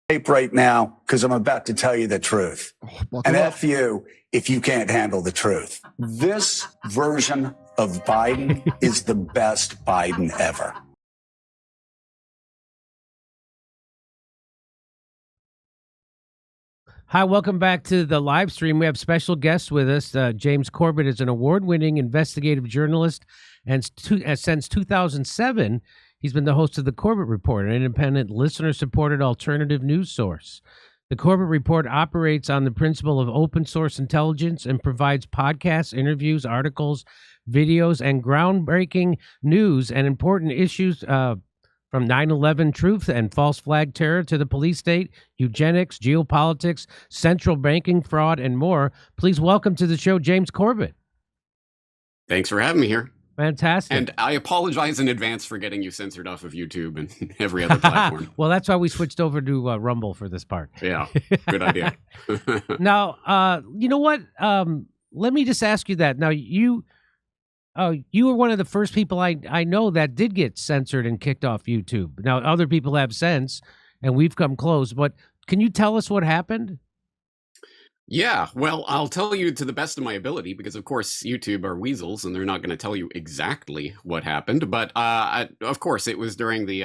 tape right now because I'm about to tell you the truth. And F you if you can't handle the truth. This version of Biden is the best Biden ever. Hi, welcome back to the live stream. We have special guests with us. James Corbett is an award-winning investigative journalist, and since 2007, he's been the host of the Corbett Report, an independent, listener-supported alternative news source. The Corbett Report operates on the principle of open-source intelligence and provides podcasts, interviews, articles, videos, and groundbreaking news and important issues from 9/11 truth and false flag terror to the police state, eugenics, geopolitics, central banking fraud, and more. Please welcome to the show, James Corbett. Thanks for having me here. Fantastic. And I apologize in advance for getting you censored off of YouTube and every other platform. Well, that's why we switched over to Rumble for this part. Yeah, good idea. Now, you know what? Let me just ask you that. Now, you were one of the first people I know that did get censored and kicked off YouTube. Now, other people have since, and we've come close. But can you tell us what happened? Yeah, well, I'll tell you to the best of my ability, because of course YouTube are weasels and they're not going to tell you exactly what happened. But of course, it was during the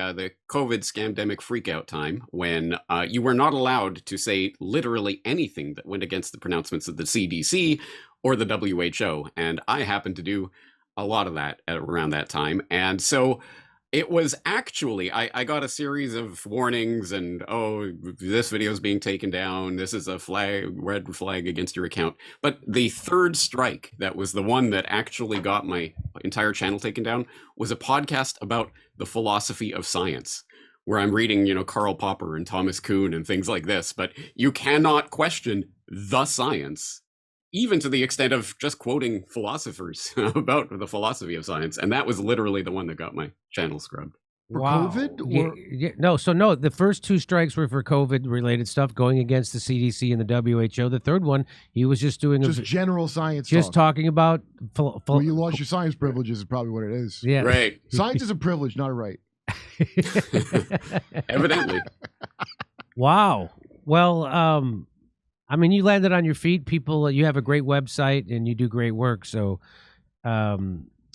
COVID scamdemic freakout time when you were not allowed to say literally anything that went against the pronouncements of the CDC or the WHO. And I happened to do a lot of that around that time. And so it was actually, I got a series of warnings and, oh, this video is being taken down. This is a red flag against your account. But the third strike, that was the one that actually got my entire channel taken down, was a podcast about the philosophy of science, where I'm reading, Karl Popper and Thomas Kuhn and things like this. But you cannot question the science, even to the extent of just quoting philosophers about the philosophy of science. And that was literally the one that got my channel scrubbed. For COVID? Or... No, the first two strikes were for COVID-related stuff, going against the CDC and the WHO. The third one, he was just doing... Just general science Just talking about... Well, you lost your science privileges is probably what it is. Yeah. Right. Science is a privilege, not a right. Evidently. Wow. Well, I mean, you landed on your feet. People, you have a great website and you do great work. So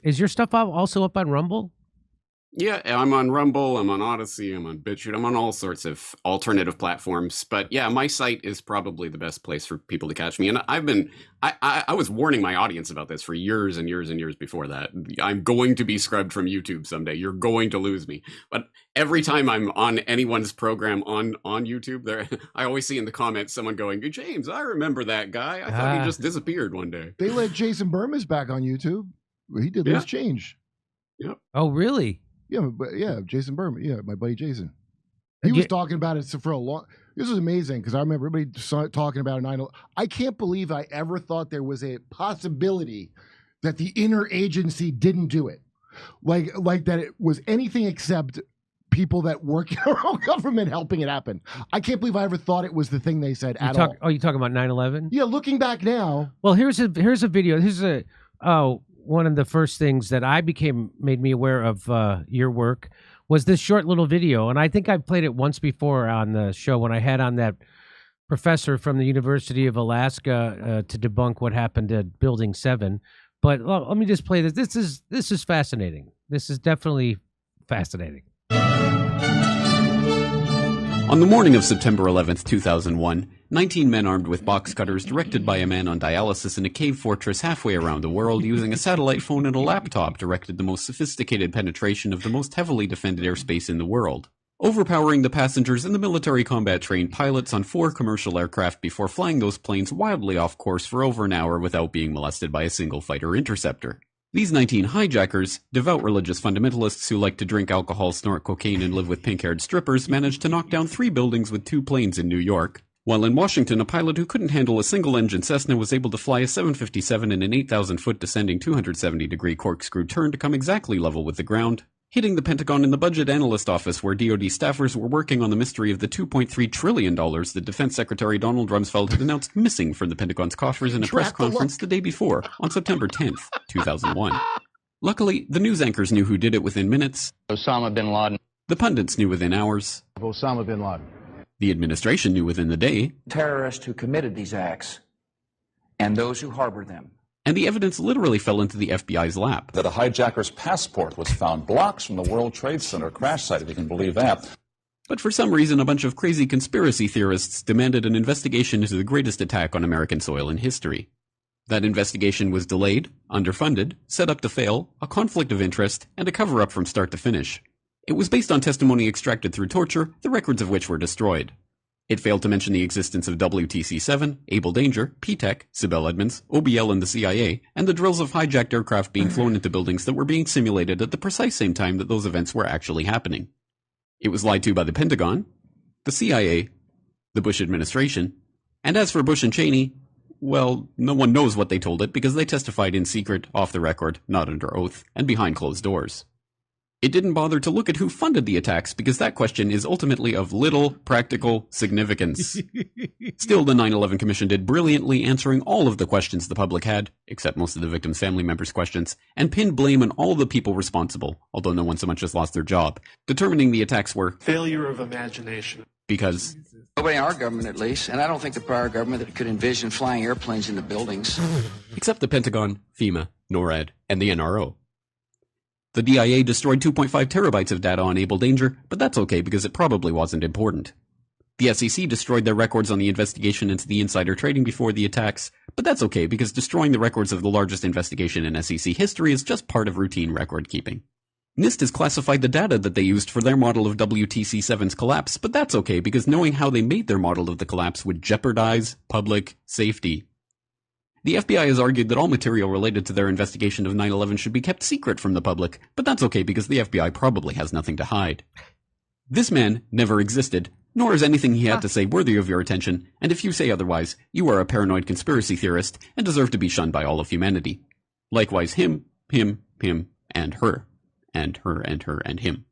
is your stuff also up on Rumble? Yeah, I'm on Rumble, I'm on Odyssey, I'm on BitChute, I'm on all sorts of alternative platforms. But yeah, my site is probably the best place for people to catch me. And I was warning my audience about this for years and years and years before that. I'm going to be scrubbed from YouTube someday. You're going to lose me. But every time I'm on anyone's program on YouTube, I always see in the comments someone going, James, I remember that guy. I thought he just disappeared one day. They let Jason Burmas back on YouTube. He did Loose Change. Yep. Oh, really? Yeah, Jason Berman. Yeah, my buddy Jason. He was talking about it for a long... This was amazing because I remember everybody talking about 9/11. I can't believe I ever thought there was a possibility that the inner agency didn't do it. Like that it was anything except people that work in our own government helping it happen. I can't believe I ever thought it was the thing they said at all. Oh, you talking about 9/11? Yeah, looking back now. Well, here's a video. One of the first things that made me aware of your work was this short little video. And I think I've played it once before on the show when I had on that professor from the University of Alaska to debunk what happened at Building 7. But let me just play this. This is fascinating. This is definitely fascinating. On the morning of September 11th, 2001, 19 men armed with box cutters, directed by a man on dialysis in a cave fortress halfway around the world using a satellite phone and a laptop, directed the most sophisticated penetration of the most heavily defended airspace in the world, overpowering the passengers and the military combat-trained pilots on 4 commercial aircraft before flying those planes wildly off course for over an hour without being molested by a single fighter interceptor. These 19 hijackers, devout religious fundamentalists who like to drink alcohol, snort cocaine, and live with pink-haired strippers, managed to knock down 3 buildings with 2 planes in New York. While in Washington, a pilot who couldn't handle a single-engine Cessna was able to fly a 757 in an 8,000-foot descending 270-degree corkscrew turn to come exactly level with the ground, hitting the Pentagon in the Budget Analyst Office where DoD staffers were working on the mystery of the $2.3 trillion that Defense Secretary Donald Rumsfeld had announced missing from the Pentagon's coffers in a press conference the day before, on September 10th, 2001. Luckily, the news anchors knew who did it within minutes. Osama bin Laden. The pundits knew within hours. Osama bin Laden. The administration knew within the day. Terrorists who committed these acts and those who harbored them. And the evidence literally fell into the FBI's lap. That a hijacker's passport was found blocks from the World Trade Center crash site, if you can believe that. But for some reason, a bunch of crazy conspiracy theorists demanded an investigation into the greatest attack on American soil in history. That investigation was delayed, underfunded, set up to fail, a conflict of interest, and a cover-up from start to finish. It was based on testimony extracted through torture, the records of which were destroyed. It failed to mention the existence of WTC-7, Able Danger, P-Tech, Sibel Edmonds, OBL and the CIA, and the drills of hijacked aircraft being flown into buildings that were being simulated at the precise same time that those events were actually happening. It was lied to by the Pentagon, the CIA, the Bush administration, and as for Bush and Cheney, well, no one knows what they told it because they testified in secret, off the record, not under oath, and behind closed doors. It didn't bother to look at who funded the attacks because that question is ultimately of little practical significance. Still, the 9/11 Commission did brilliantly answering all of the questions the public had, except most of the victims' family members' questions, and pinned blame on all the people responsible, although no one so much as lost their job, determining the attacks were failure of imagination. Because Nobody in our government, at least, and I don't think the prior government that could envision flying airplanes into buildings. except the Pentagon, FEMA, NORAD, and the NRO. The DIA destroyed 2.5 terabytes of data on Able Danger, but that's okay because it probably wasn't important. The SEC destroyed their records on the investigation into the insider trading before the attacks, but that's okay because destroying the records of the largest investigation in SEC history is just part of routine record keeping. NIST has classified the data that they used for their model of WTC-7's collapse, but that's okay because knowing how they made their model of the collapse would jeopardize public safety. The FBI has argued that all material related to their investigation of 9/11 should be kept secret from the public, but that's okay because the FBI probably has nothing to hide. This man never existed, nor is anything he had to say worthy of your attention, and if you say otherwise, you are a paranoid conspiracy theorist and deserve to be shunned by all of humanity. Likewise him, and her, and her, and her, and him.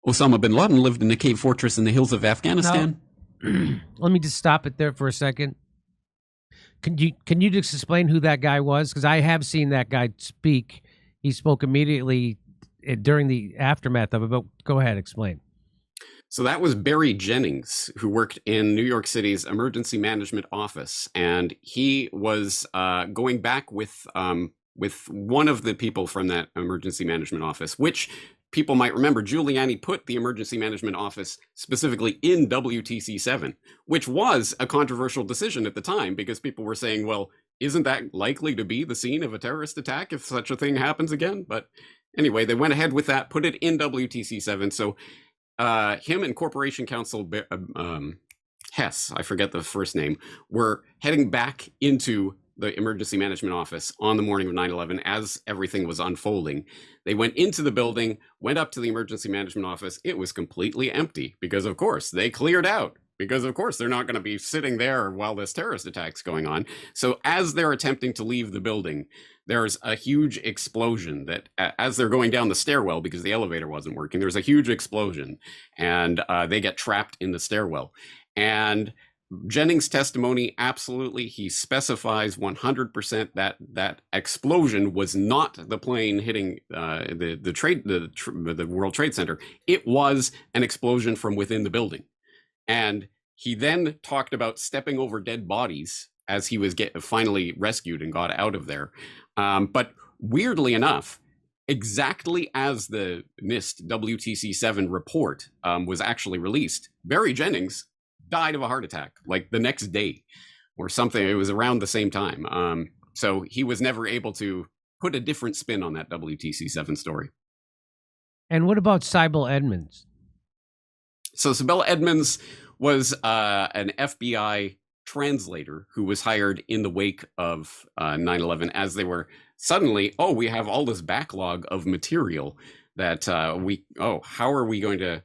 Osama bin Laden lived in a cave fortress in the hills of Afghanistan. Now, let me just stop it there for a second. Can you just explain who that guy was? Because I have seen that guy speak. He spoke immediately during the aftermath of it, but go ahead, explain. So that was Barry Jennings, who worked in New York City's emergency management office, and he was going back with one of the people from that emergency management office, which people might remember Giuliani put the emergency management office specifically in WTC-7, which was a controversial decision at the time because people were saying, well, isn't that likely to be the scene of a terrorist attack if such a thing happens again? But anyway, they went ahead with that, put it in WTC-7. So him and Corporation Counsel Hess, I forget the first name, were heading back into the emergency management office on the morning of 9/11 as everything was unfolding. They went into the building, went up to the emergency management office. It was completely empty because, of course, they cleared out. Because, of course, they're not going to be sitting there while this terrorist attack's going on. So as they're attempting to leave the building, there's a huge explosion that as they're going down the stairwell, because the elevator wasn't working, there's a huge explosion and they get trapped in the stairwell. And Jennings' testimony, absolutely, he specifies 100% that explosion was not the plane hitting the World Trade Center. It was an explosion from within the building. And he then talked about stepping over dead bodies as he was finally rescued and got out of there. But weirdly enough, exactly as the NIST WTC-7 report was actually released, Barry Jennings died of a heart attack like the next day or something. It was around the same time. So he was never able to put a different spin on that WTC-7 story. And what about Sibel Edmonds? So Sibel Edmonds was an FBI translator who was hired in the wake of 9/11 as they were suddenly, we have all this backlog of material that how are we going to,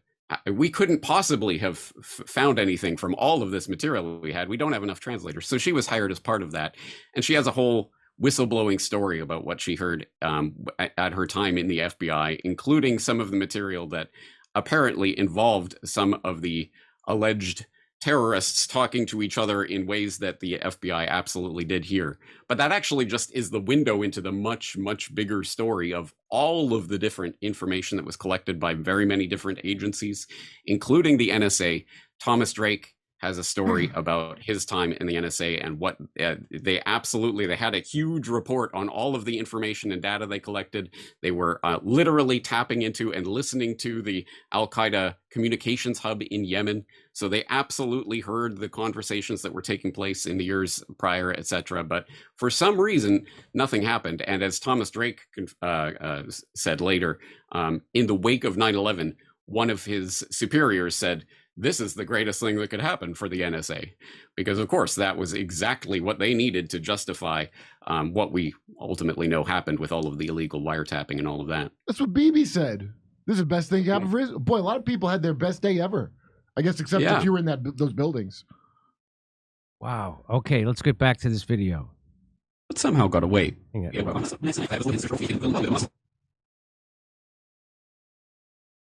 we couldn't possibly have found anything from all of this material we had. We don't have enough translators. So she was hired as part of that. And she has a whole whistleblowing story about what she heard at her time in the FBI, including some of the material that apparently involved some of the alleged terrorists talking to each other in ways that the FBI absolutely did here. But that actually just is the window into the much, much bigger story of all of the different information that was collected by very many different agencies, including the NSA. Thomas Drake has a story about his time in the NSA and what they had a huge report on all of the information and data they collected. They were literally tapping into and listening to the Al-Qaeda communications hub in Yemen. So they absolutely heard the conversations that were taking place in the years prior, etc. But for some reason, nothing happened. And as Thomas Drake said later, in the wake of 9/11, one of his superiors said, "This is the greatest thing that could happen for the NSA," because of course that was exactly what they needed to justify what we ultimately know happened with all of the illegal wiretapping and all of that. That's what Bibi said. This is the best thing happened for his boy. A lot of people had their best day ever, I guess, except if you were in those buildings. Wow. Okay, let's get back to this video. But somehow got away.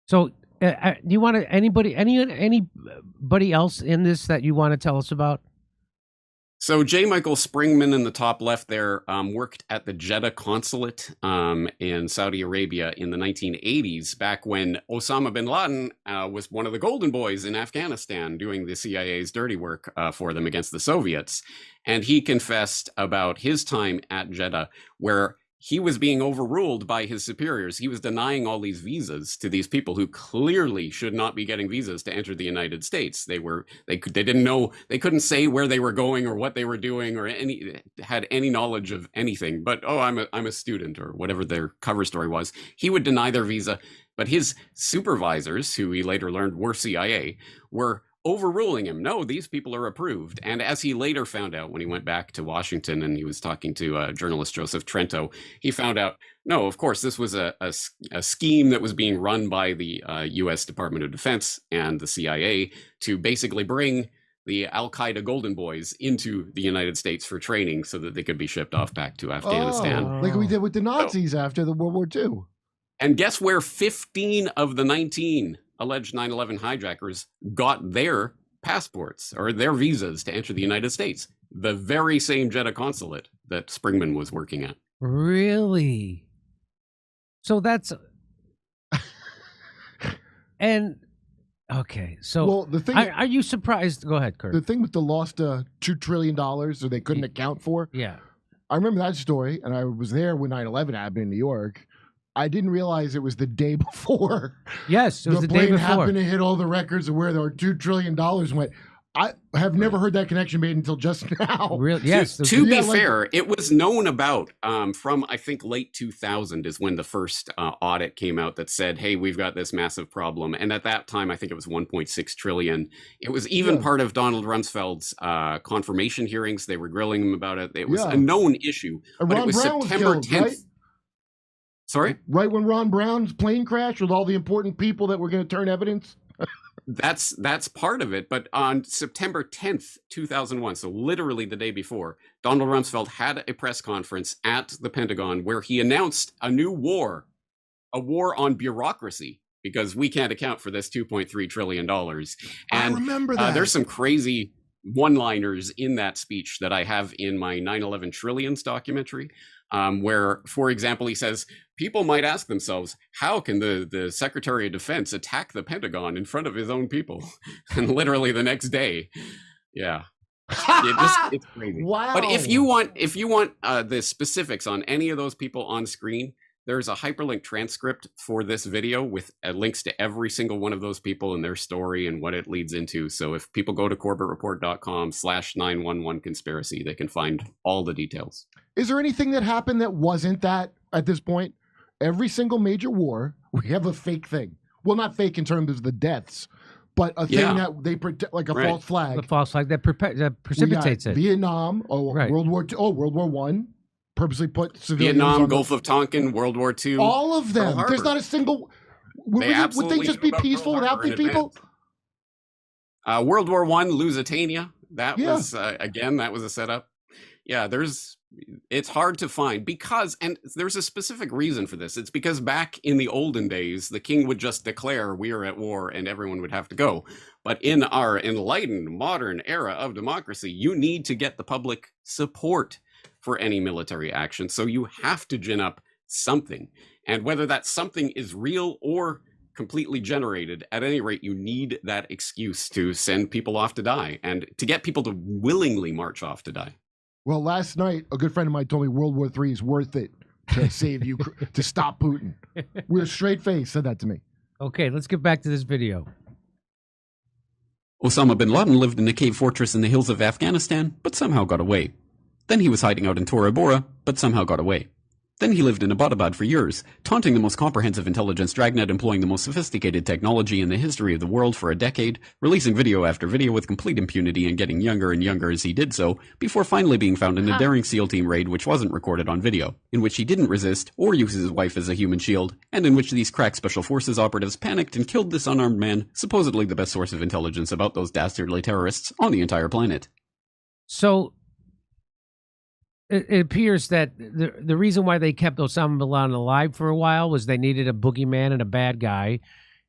So, do you want to anybody else in this that you want to tell us about? So J. Michael Springman in the top left there worked at the Jeddah consulate in Saudi Arabia in the 1980s, back when Osama bin Laden was one of the golden boys in Afghanistan doing the CIA's dirty work for them against the Soviets. And he confessed about his time at Jeddah, where he was being overruled by his superiors. He was denying all these visas to these people who clearly should not be getting visas to enter the United States. They didn't know, they couldn't say where they were going or what they were doing or had any knowledge of anything. But I'm a student, or whatever their cover story was. He would deny their visa, but his supervisors, who he later learned were CIA, were overruling him. No, these people are approved. And as he later found out when he went back to Washington and he was talking to journalist Joseph Trento, he found out, no, of course, this was a scheme that was being run by the U.S. Department of Defense and the CIA to basically bring the Al-Qaeda golden boys into the United States for training so that they could be shipped off back to Afghanistan. Like we did with the Nazis after the World War II. And guess where 15 of the 19 alleged 9/11 hijackers got their passports or their visas to enter the United States? The very same Jeddah consulate that Springman was working at. Really? So that's and okay. So well, the thing are you surprised? Go ahead, Kurt. The thing with the lost $2 trillion, so they couldn't account for. Yeah, I remember that story, and I was there when 9/11 happened in New York. I didn't realize it was the day before. Yes, it was the day before. The plane happened to hit all the records of where there were $2 trillion went. I have never heard that connection made until just now. Really? Yes. To be fair, it was known about from, I think, late 2000 is when the first audit came out that said, hey, we've got this massive problem. And at that time, I think it was 1.6 trillion. It was even part of Donald Rumsfeld's confirmation hearings. They were grilling him about it. It was a known issue. But it was September 10th. Right? Sorry? Right when Ron Brown's plane crashed with all the important people that were going to turn evidence? That's part of it. But on September 10th, 2001, so literally the day before, Donald Rumsfeld had a press conference at the Pentagon where he announced a new war, a war on bureaucracy, because we can't account for this $2.3 trillion. And I remember that. There's some crazy one-liners in that speech that I have in my 9/11 Trillions documentary, where, for example, he says, people might ask themselves, how can the Secretary of Defense attack the Pentagon in front of his own people? And literally the next day, it's crazy. Wow. But if you want the specifics on any of those people on screen, there's a hyperlink transcript for this video with links to every single one of those people and their story and what it leads into. So if people go to corbettreport.com/911conspiracy, they can find all the details. Is there anything that happened that wasn't that at this point? Every single major war, we have a fake thing. Well, not fake in terms of the deaths, but a thing that they protect, like a false flag. The false flag that precipitates it. Vietnam, World War II, World War I. Purposely put civilians Vietnam, Gulf of Tonkin, World War II. All of them. There's not a single. Would they just be peaceful without these people? World War I, Lusitania. That was again. That was a setup. Yeah, there's It's hard to find because, and there's a specific reason for this. It's because back in the olden days, the king would just declare we are at war and everyone would have to go. But in our enlightened modern era of democracy, you need to get the public support for any military action. So you have to gin up something. And whether that something is real or completely generated, at any rate, you need that excuse to send people off to die and to get people to willingly march off to die. Well, last night, a good friend of mine told me World War III is worth it to save you, to stop Putin. With a straight face, said that to me. Okay, let's get back to this video. Osama bin Laden lived in a cave fortress in the hills of Afghanistan, but somehow got away. Then he was hiding out in Tora Bora, but somehow got away. Then he lived in Abbottabad for years, taunting the most comprehensive intelligence dragnet, employing the most sophisticated technology in the history of the world for a decade, releasing video after video with complete impunity and getting younger and younger as he did so, before finally being found in a daring SEAL team raid which wasn't recorded on video, in which he didn't resist or use his wife as a human shield, and in which these crack special forces operatives panicked and killed this unarmed man, supposedly the best source of intelligence about those dastardly terrorists on the entire planet. So it appears that the reason why they kept Osama bin Laden alive for a while was they needed a boogeyman and a bad guy.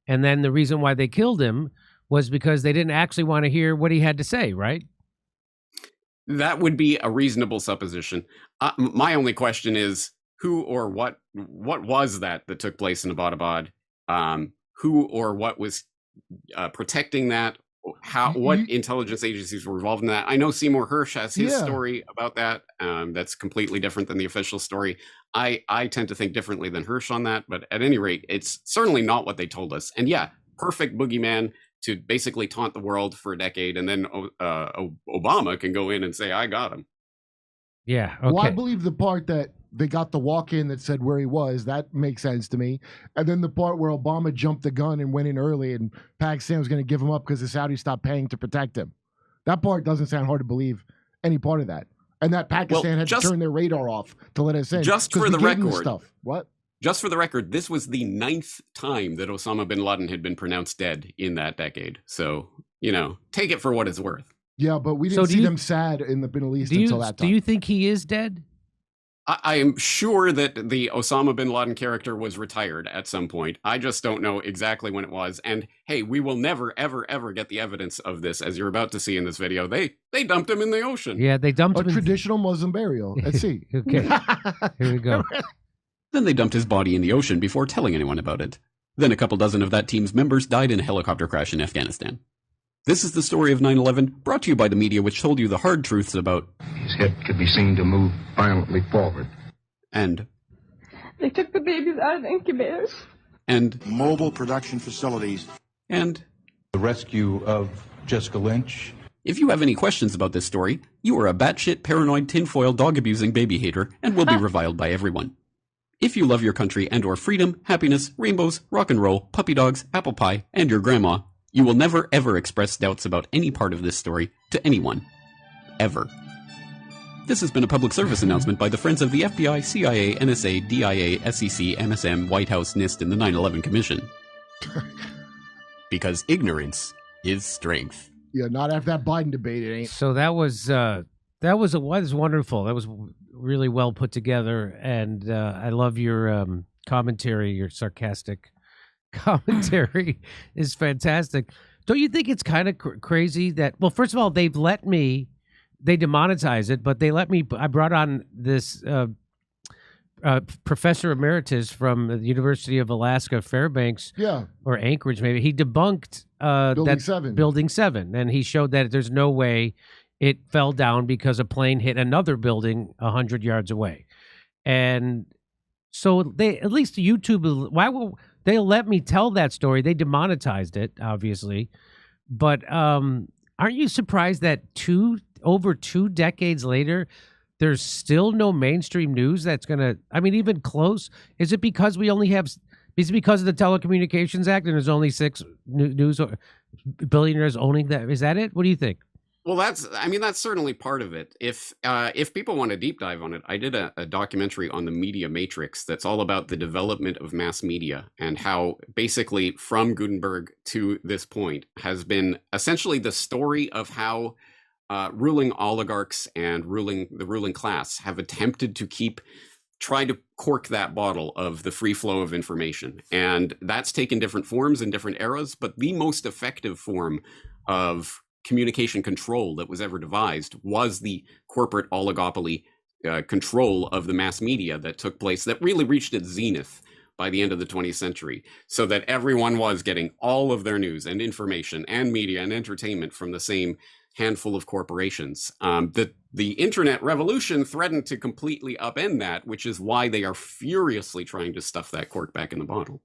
And then the reason why they killed him was because they didn't actually want to hear what he had to say, right? That would be a reasonable supposition. My only question is, who or what was that took place in Abbottabad? Who or what was protecting that? What intelligence agencies were involved in that? I know Seymour Hersh has his story about that. That's completely different than the official story. I tend to think differently than Hersh on that, but at any rate, it's certainly not what they told us. And yeah, perfect boogeyman to basically taunt the world for a decade, and then Obama can go in and say, I got him. Yeah, okay. Well, I believe the part that they got the walk-in that said where he was, that makes sense to me. And then the part where Obama jumped the gun and went in early and Pakistan was going to give him up because the Saudis stopped paying to protect him. That part doesn't sound hard to believe, any part of that. And that Pakistan had to turn their radar off to let us in. Just for the record. Stuff. What? Just for the record, this was the 9th time that Osama bin Laden had been pronounced dead in that decade. So, take it for what it's worth. Yeah, but we didn't see them sad in the Middle East until that time. Do you think he is dead? I am sure that the Osama bin Laden character was retired at some point. I just don't know exactly when it was. And hey, we will never, ever, ever get the evidence of this, as you're about to see in this video. They dumped him in the ocean. Yeah, they dumped him. A traditional Muslim burial. Let's see. Okay, here we go. Then they dumped his body in the ocean before telling anyone about it. Then a couple dozen of that team's members died in a helicopter crash in Afghanistan. This is the story of 9/11, brought to you by the media which told you the hard truths about... His head could be seen to move violently forward. And... They took the babies out of the incubators. And... Mobile production facilities. And... The rescue of Jessica Lynch. If you have any questions about this story, you are a batshit, paranoid, tinfoil, dog-abusing baby hater and will be reviled by everyone. If you love your country and or freedom, happiness, rainbows, rock and roll, puppy dogs, apple pie, and your grandma... You will never, ever express doubts about any part of this story to anyone. Ever. This has been a public service announcement by the Friends of the FBI, CIA, NSA, DIA, SEC, MSM, White House, NIST, and the 9/11 Commission. Because ignorance is strength. Yeah, not after that Biden debate, it ain't. So that was wonderful. That was really well put together, and I love your commentary, your sarcastic commentary is fantastic. Don't you think it's kind of crazy that, well, first of all, they demonetize it, but they let me, I brought on this professor emeritus from the University of Alaska, Fairbanks, or Anchorage, maybe. He debunked Building 7, and he showed that there's no way it fell down because a plane hit another building 100 yards away. And so they, at least YouTube, they'll let me tell that story. They demonetized it, obviously. But aren't you surprised that over 2 decades later, there's still no mainstream news that's going to, even close? Is it because is it because of the Telecommunications Act and there's only 6 news billionaires owning that? Is that it? What do you think? Well, that's certainly part of it. If people want to deep dive on it, I did a documentary on the media matrix that's all about the development of mass media and how basically from Gutenberg to this point has been essentially the story of how ruling oligarchs and the ruling class have attempted to try to cork that bottle of the free flow of information. And that's taken different forms in different eras, but the most effective form of communication control that was ever devised was the corporate oligopoly control of the mass media that took place, that really reached its zenith by the end of the 20th century, so that everyone was getting all of their news and information and media and entertainment from the same handful of corporations. The internet revolution threatened to completely upend that, which is why they are furiously trying to stuff that cork back in the bottle.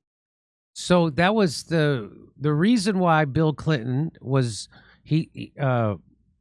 So that was the reason why Bill Clinton was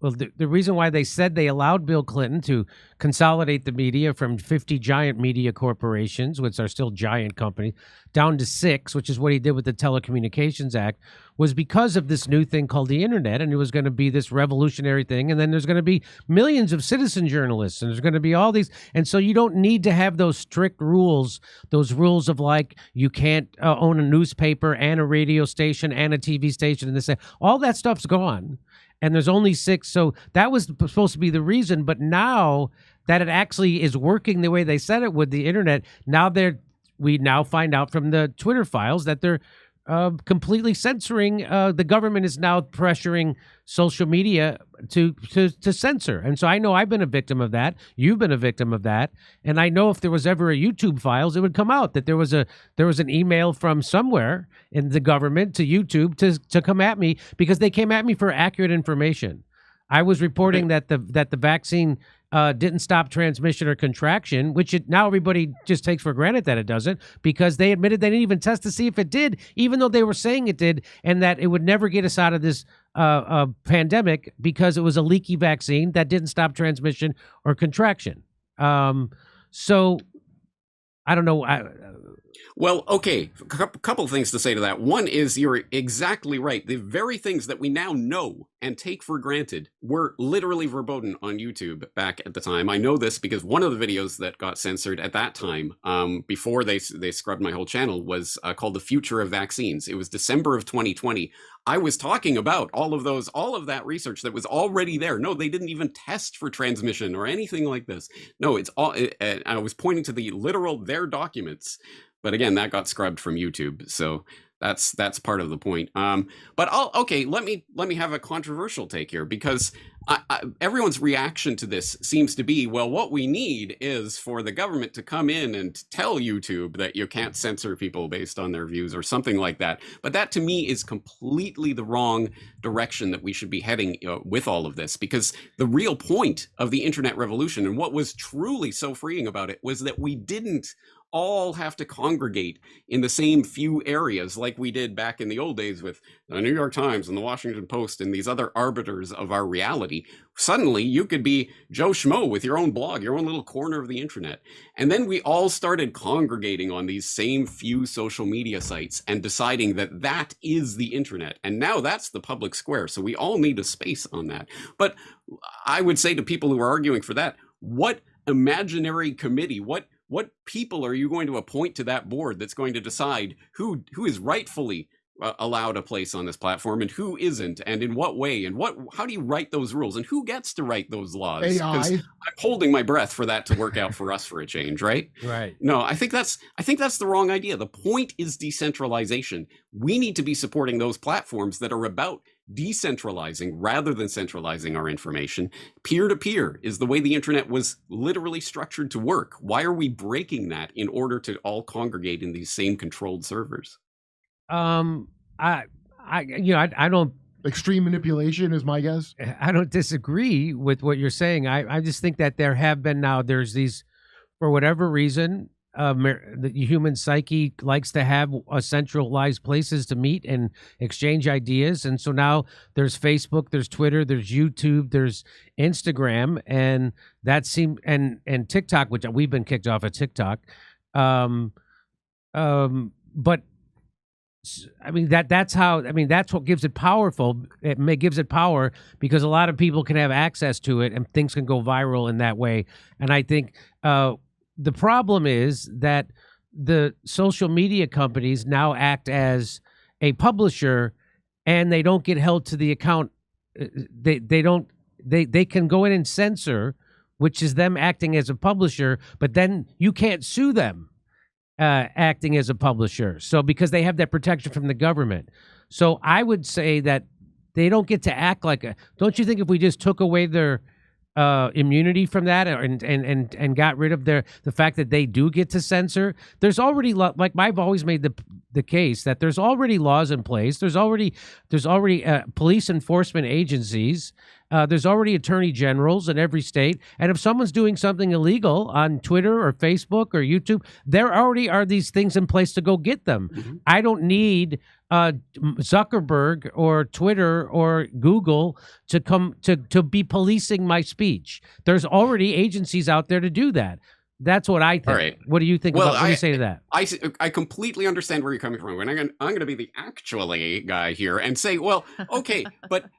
the reason why they said they allowed Bill Clinton to consolidate the media from 50 giant media corporations, which are still giant companies, down to 6, which is what he did with the Telecommunications Act, was because of this new thing called the internet. And it was going to be this revolutionary thing. And then there's going to be millions of citizen journalists, and there's going to be all these. And so you don't need to have those strict rules, those rules of like, you can't own a newspaper and a radio station and a TV station and this. All that stuff's gone. And there's only 6. So that was supposed to be the reason. But now that it actually is working the way they said it would, the internet, we now find out from the Twitter files that they're completely censoring. The government is now pressuring social media to censor. And so I know I've been a victim of that. You've been a victim of that. And I know if there was ever a YouTube files, it would come out that there was an email from somewhere in the government to YouTube to come at me, because they came at me for accurate information. I was reporting that the vaccine didn't stop transmission or contraction, which now everybody just takes for granted that it doesn't, because they admitted they didn't even test to see if it did, even though they were saying it did, and that it would never get us out of this pandemic because it was a leaky vaccine that didn't stop transmission or contraction. So I don't know. Well, okay, a couple of things to say to that. One is, you're exactly right. The very things that we now know and take for granted were literally verboten on YouTube back at the time. I know this because one of the videos that got censored at that time, before they scrubbed my whole channel, was called The Future of Vaccines. It was December of 2020. I was talking about all of that research that was already there. No, they didn't even test for transmission or anything like this. No, it's all, I was pointing to their documents. But again, that got scrubbed from YouTube, so that's part of the point. But let me have a controversial take here, because everyone's reaction to this seems to be, well, what we need is for the government to come in and tell YouTube that you can't censor people based on their views or something like that. But that, to me, is completely the wrong direction that we should be heading with all of this, because the real point of the internet revolution, and what was truly so freeing about it, was that we didn't all have to congregate in the same few areas like we did back in the old days with the New York Times and the Washington Post and these other arbiters of our reality. Suddenly you could be Joe Schmo with your own blog, your own little corner of the internet. And then we all started congregating on these same few social media sites and deciding that that is the internet. And now that's the public square. So we all need a space on that. But I would say to people who are arguing for that, what imaginary committee, what people are you going to appoint to that board that's going to decide who is rightfully allowed a place on this platform and who isn't, and in what way, and how do you write those rules, and who gets to write those laws? Because I'm holding my breath for that to work out for us for a change, right? Right. No, I think that's the wrong idea. The point is decentralization. We need to be supporting those platforms that are about decentralizing rather than centralizing our information. Peer-to-peer is the way the internet was literally structured to work. Why are we breaking that in order to all congregate in these same controlled servers? I don't. Extreme manipulation is my guess. I don't disagree with what you're saying. I just think that there's these, for whatever reason, the human psyche likes to have a centralized places to meet and exchange ideas. And so now there's Facebook, there's Twitter, there's YouTube, there's Instagram, and and TikTok, which we've been kicked off of TikTok. But I mean, that's what gives it powerful. It gives it power because a lot of people can have access to it and things can go viral in that way. And I think the problem is that the social media companies now act as a publisher, and they don't get held to the account. They don't they can go in and censor, which is them acting as a publisher, but then you can't sue them acting as a publisher. So because they have that protection from the government. So I would say that they don't get to act like a. Don't you think if we just took away their immunity from that and got rid of the fact that they do get to censor, there's already like I've always made the case that there's already laws in place. There's already police enforcement agencies. There's already attorney generals in every state. And if someone's doing something illegal on Twitter or Facebook or YouTube, there already are these things in place to go get them. Mm-hmm. I don't need Zuckerberg or Twitter or Google to come to be policing my speech. There's already agencies out there to do that. That's what I think. All right. What do you think about what do you say to that? I completely understand where you're coming from. And I'm going to be the actually guy here and say, well, okay, but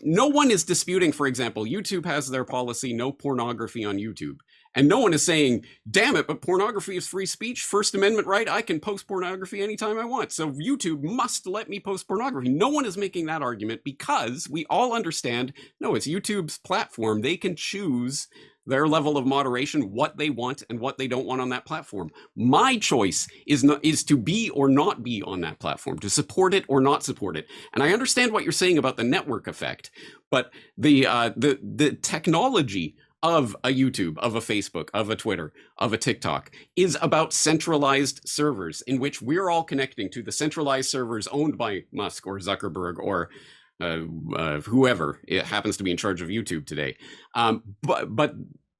no one is disputing, for example, YouTube has their policy, no pornography on YouTube. And no one is saying, damn it, but pornography is free speech, First Amendment right, I can post pornography anytime I want. So YouTube must let me post pornography. No one is making that argument because we all understand, no, it's YouTube's platform. They can choose their level of moderation, what they want and what they don't want on that platform. My choice is to be or not be on that platform, to support it or not support it. And I understand what you're saying about the network effect, but the technology of a YouTube, of a Facebook, of a Twitter, of a TikTok is about centralized servers in which we're all connecting to the centralized servers owned by Musk or Zuckerberg or whoever it happens to be in charge of YouTube today. But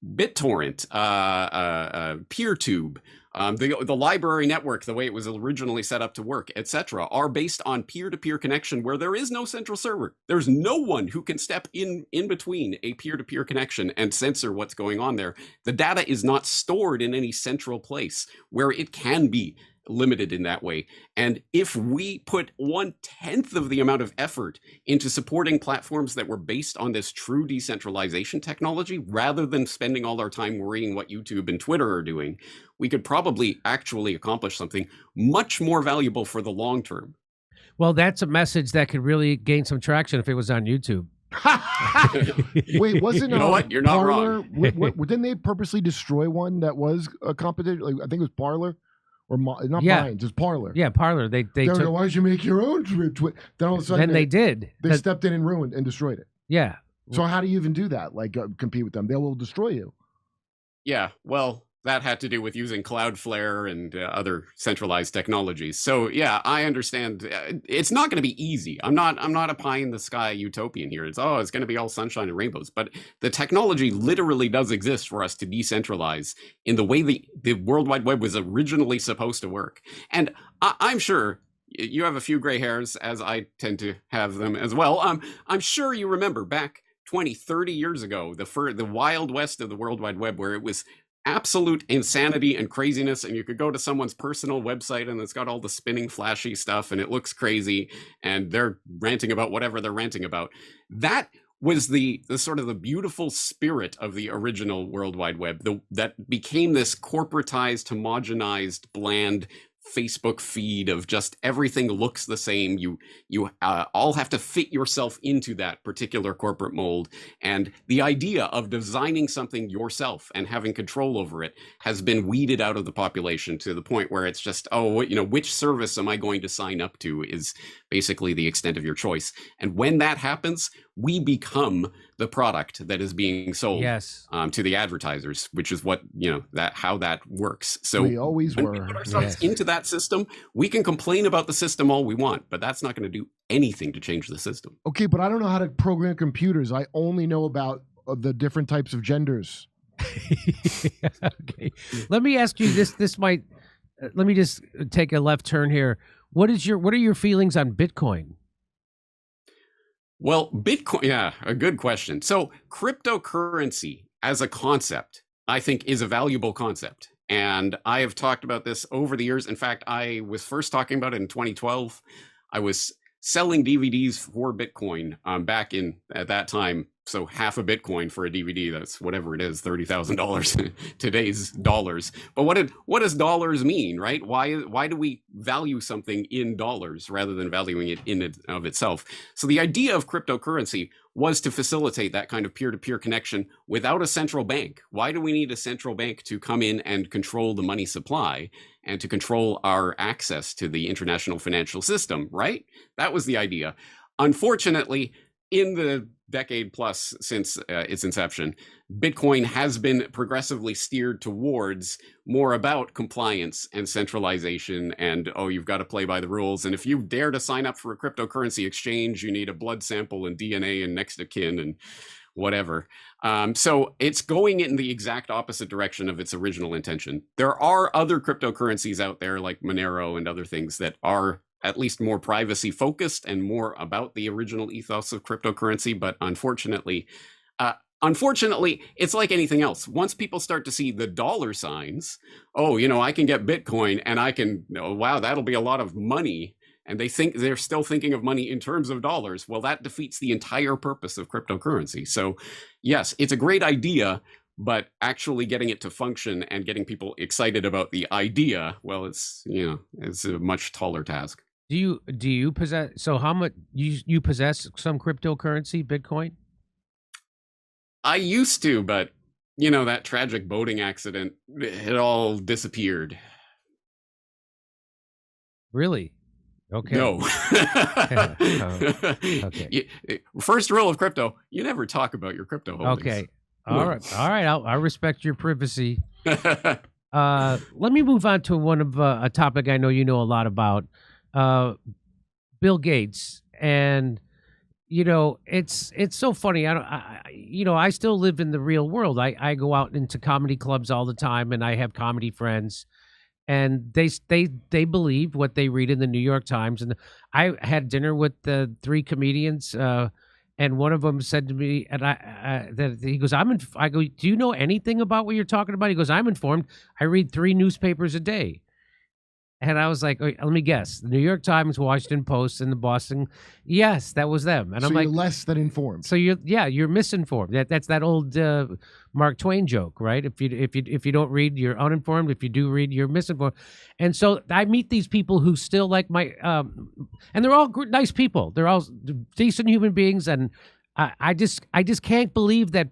BitTorrent, PeerTube, the library network, the way it was originally set up to work, etc., are based on peer-to-peer connection where there is no central server. There's no one who can step in between a peer-to-peer connection and censor what's going on there. The data is not stored in any central place where it can be limited in that way. And if we put 1/10 of the amount of effort into supporting platforms that were based on this true decentralization technology, rather than spending all our time worrying what YouTube and Twitter are doing, we could probably actually accomplish something much more valuable for the long term. Well, that's a message that could really gain some traction if it was on YouTube. Wait, wasn't you know what? You're not Parler, wrong. Didn't they purposely destroy one that was a competition? Like, I think it was Parler. Or not mine, just Parler. Yeah, Parler. They took, why did you make your own tweet? Then all of a sudden, they did. They stepped in and ruined and destroyed it. Yeah. So how do you even do that? Like compete with them? They will destroy you. Yeah. Well, that had to do with using Cloudflare and other centralized technologies. So yeah, I understand. It's not going to be easy. I'm not a pie in the sky utopian here. It's going to be all sunshine and rainbows. But the technology literally does exist for us to decentralize in the way the World Wide Web was originally supposed to work. And I'm sure you have a few gray hairs, as I tend to have them as well. I'm sure you remember back 20, 30 years ago, the wild west of the World Wide Web, where it was absolute insanity and craziness, and you could go to someone's personal website and it's got all the spinning flashy stuff and it looks crazy and they're ranting about whatever they're ranting about. That was the sort of the beautiful spirit of the original World Wide Web, that became this corporatized, homogenized, bland Facebook feed of just everything looks the same. You all have to fit yourself into that particular corporate mold. And the idea of designing something yourself and having control over it has been weeded out of the population to the point where it's just, which service am I going to sign up to is basically the extent of your choice. And when that happens, we become the product that is being sold to the advertisers, which is what, how that works. So we always were. We put ourselves into that system. We can complain about the system all we want, but that's not going to do anything to change the system. Okay, but I don't know how to program computers. I only know about the different types of genders. Okay. Let me ask you this. Let me just take a left turn here. What are your feelings on Bitcoin? Well, Bitcoin, yeah, a good question. So cryptocurrency as a concept, I think, is a valuable concept. And I have talked about this over the years. In fact, I was first talking about it in 2012. I was selling DVDs for Bitcoin back at that time, So half a Bitcoin for a DVD, that's whatever it is, $30,000 today's dollars. But what does dollars mean, right? Why do we value something in dollars rather than valuing it in and of itself? So the idea of cryptocurrency was to facilitate that kind of peer-to-peer connection without a central bank. Why do we need a central bank to come in and control the money supply and to control our access to the international financial system, right? That was the idea. Unfortunately, in the decade plus since its inception, Bitcoin has been progressively steered towards more about compliance and centralization and, oh, you've got to play by the rules. And if you dare to sign up for a cryptocurrency exchange, you need a blood sample and DNA and next of kin and whatever. So it's going in the exact opposite direction of its original intention. There are other cryptocurrencies out there like Monero and other things that are at least more privacy focused and more about the original ethos of cryptocurrency. But unfortunately, it's like anything else. Once people start to see the dollar signs, oh, I can get Bitcoin and I can, wow, that'll be a lot of money. And they're still thinking of money in terms of dollars. Well, that defeats the entire purpose of cryptocurrency. So yes, it's a great idea, but actually getting it to function and getting people excited about the idea, well, it's a much taller task. Do you possess? So how much you possess some cryptocurrency, Bitcoin? I used to, but that tragic boating accident, it all disappeared. Really? Okay. No. Okay. First rule of crypto: you never talk about your crypto holdings. Okay. All right. I respect your privacy. Let me move on to one of a topic I know you know a lot about. Bill Gates, and it's so funny. I still live in the real world. I go out into comedy clubs all the time, and I have comedy friends, and they believe what they read in the New York Times. And I had dinner with the 3 comedians, and one of them said to me, and that he goes, I go, do you know anything about what you're talking about? He goes, I'm informed. I read 3 newspapers a day. And I was like, let me guess. The New York Times, Washington Post, and the Boston. Yes, that was them. And so I'm like, you're less than informed. So you're misinformed. That's that old Mark Twain joke, right? If you don't read, you're uninformed. If you do read, you're misinformed. And so I meet these people who still like my, and they're all nice people. They're all decent human beings, and I just can't believe that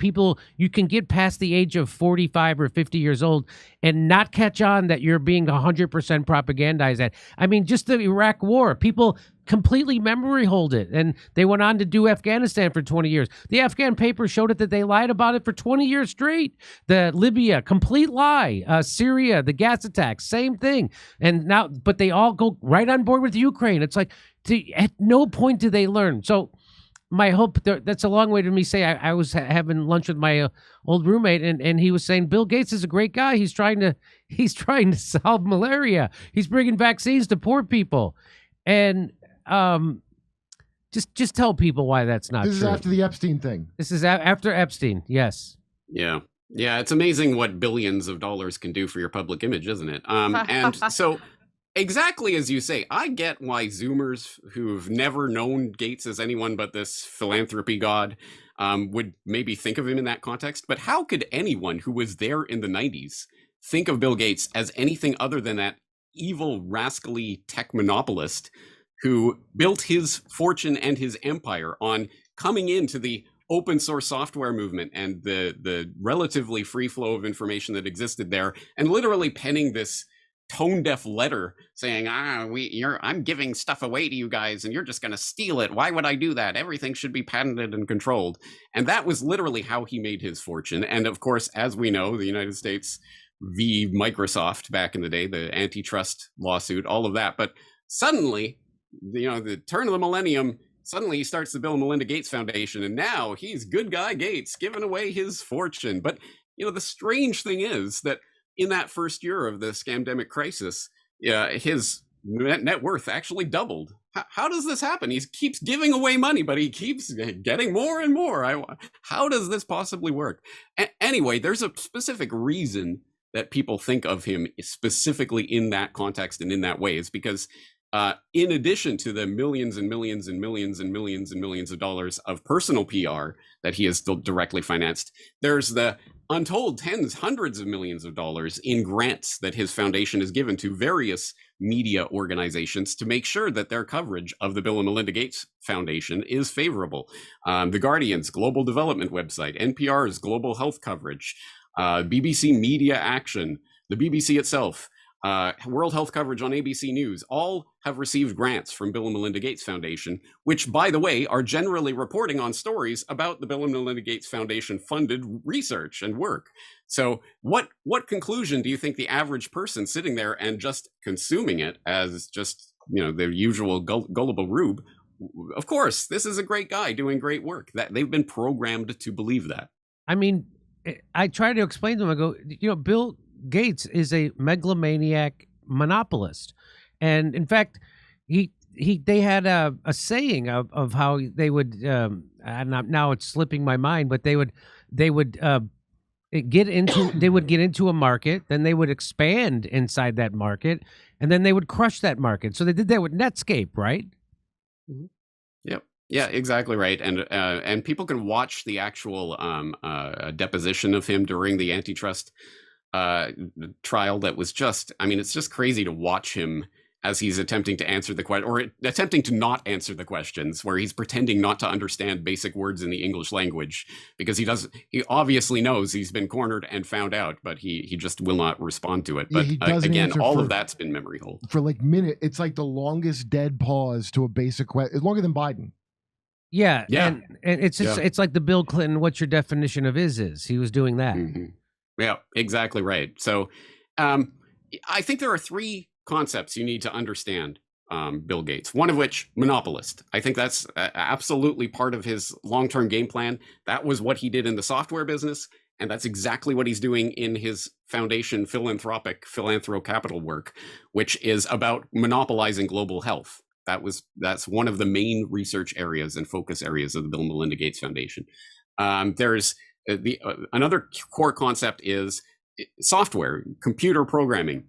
you can get past the age of 45 or 50 years old and not catch on that you're being 100% propagandized at. I mean, just the Iraq war, people completely memory hold it, and they went on to do Afghanistan for 20 years. The Afghan paper showed it that they lied about it for 20 years straight. The Libya, complete lie. Syria, the gas attacks, same thing. And now, but they all go right on board with Ukraine. It's like, at no point do they learn. So my hope, that's a long way to me say I was having lunch with my old roommate, and he was saying Bill Gates is a great guy. He's trying to solve malaria. He's bringing vaccines to poor people. And just tell people why that's not true. This is after the Epstein thing. This is after Epstein, yes. Yeah, it's amazing what billions of dollars can do for your public image, isn't it? And so exactly as you say, I get why Zoomers who've never known Gates as anyone but this philanthropy god would maybe think of him in that context. But how could anyone who was there in the 90s think of Bill Gates as anything other than that evil, rascally tech monopolist who built his fortune and his empire on coming into the open source software movement and the relatively free flow of information that existed there, and literally penning this tone-deaf letter saying, I'm giving stuff away to you guys and you're just going to steal it. Why would I do that? Everything should be patented and controlled. And that was literally how he made his fortune. And of course, as we know, the United States v. Microsoft back in the day, the antitrust lawsuit, all of that. But suddenly, the turn of the millennium, suddenly he starts the Bill and Melinda Gates Foundation, and now he's good guy Gates giving away his fortune. But, the strange thing is that in that first year of the scamdemic crisis, his net worth actually doubled. How does this happen? He keeps giving away money, but he keeps getting more and more. How does this possibly work? Anyway, there's a specific reason that people think of him specifically in that context and in that way. Is because in addition to the millions and millions and millions and millions and millions of dollars of personal PR that he has still directly financed, there's the untold tens, hundreds of millions of dollars in grants that his foundation has given to various media organizations to make sure that their coverage of the Bill and Melinda Gates Foundation is favorable. The Guardian's global development website, NPR's global health coverage, BBC Media Action, the BBC itself, World Health coverage on ABC News, all have received grants from Bill and Melinda Gates Foundation, which, by the way, are generally reporting on stories about the Bill and Melinda Gates Foundation funded research and work. So what conclusion do you think the average person sitting there and just consuming it as just, the usual gullible rube? Of course, this is a great guy doing great work. That they've been programmed to believe that. I mean, I try to explain to him, I go, Bill Gates is a megalomaniac monopolist, and in fact, they had a saying of how they would. Now it's slipping my mind, but they would get into a market, then they would expand inside that market, and then they would crush that market. So they did that with Netscape, right? Mm-hmm. Yep. Yeah, exactly right. And people can watch the actual deposition of him during the antitrust trial. That was just, it's just crazy to watch him as he's attempting to answer the question, or attempting to not answer the questions, where he's pretending not to understand basic words in the English language because he obviously knows he's been cornered and found out, but he just will not respond to it. But again, all of that's been memory hold for like minute. It's like the longest dead pause to a basic question. It's longer than Biden. Yeah. And it's just, it's like the Bill Clinton, what's your definition of is? He was doing that. Mm-hmm. Yeah, exactly right. So I think there are three concepts you need to understand Bill Gates, one of which, monopolist. I think that's absolutely part of his long-term game plan. That was what he did in the software business, and that's exactly what he's doing in his foundation philanthro-capital work, which is about monopolizing global health. That's one of the main research areas and focus areas of the Bill and Melinda Gates Foundation. There's another core concept is software, computer programming,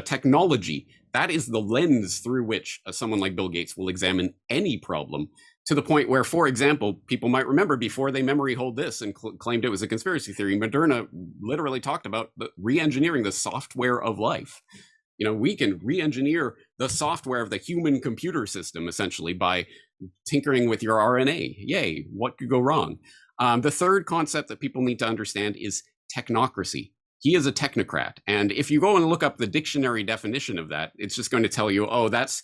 technology. That is the lens through which someone like Bill Gates will examine any problem, to the point where, for example, people might remember before they memory hold this and claimed it was a conspiracy theory, Moderna literally talked about re-engineering the software of life. We can re-engineer the software of the human computer system essentially by tinkering with your RNA. Yay, what could go wrong? The third concept that people need to understand is technocracy. He is a technocrat. And if you go and look up the dictionary definition of that, it's just going to tell you, oh, that's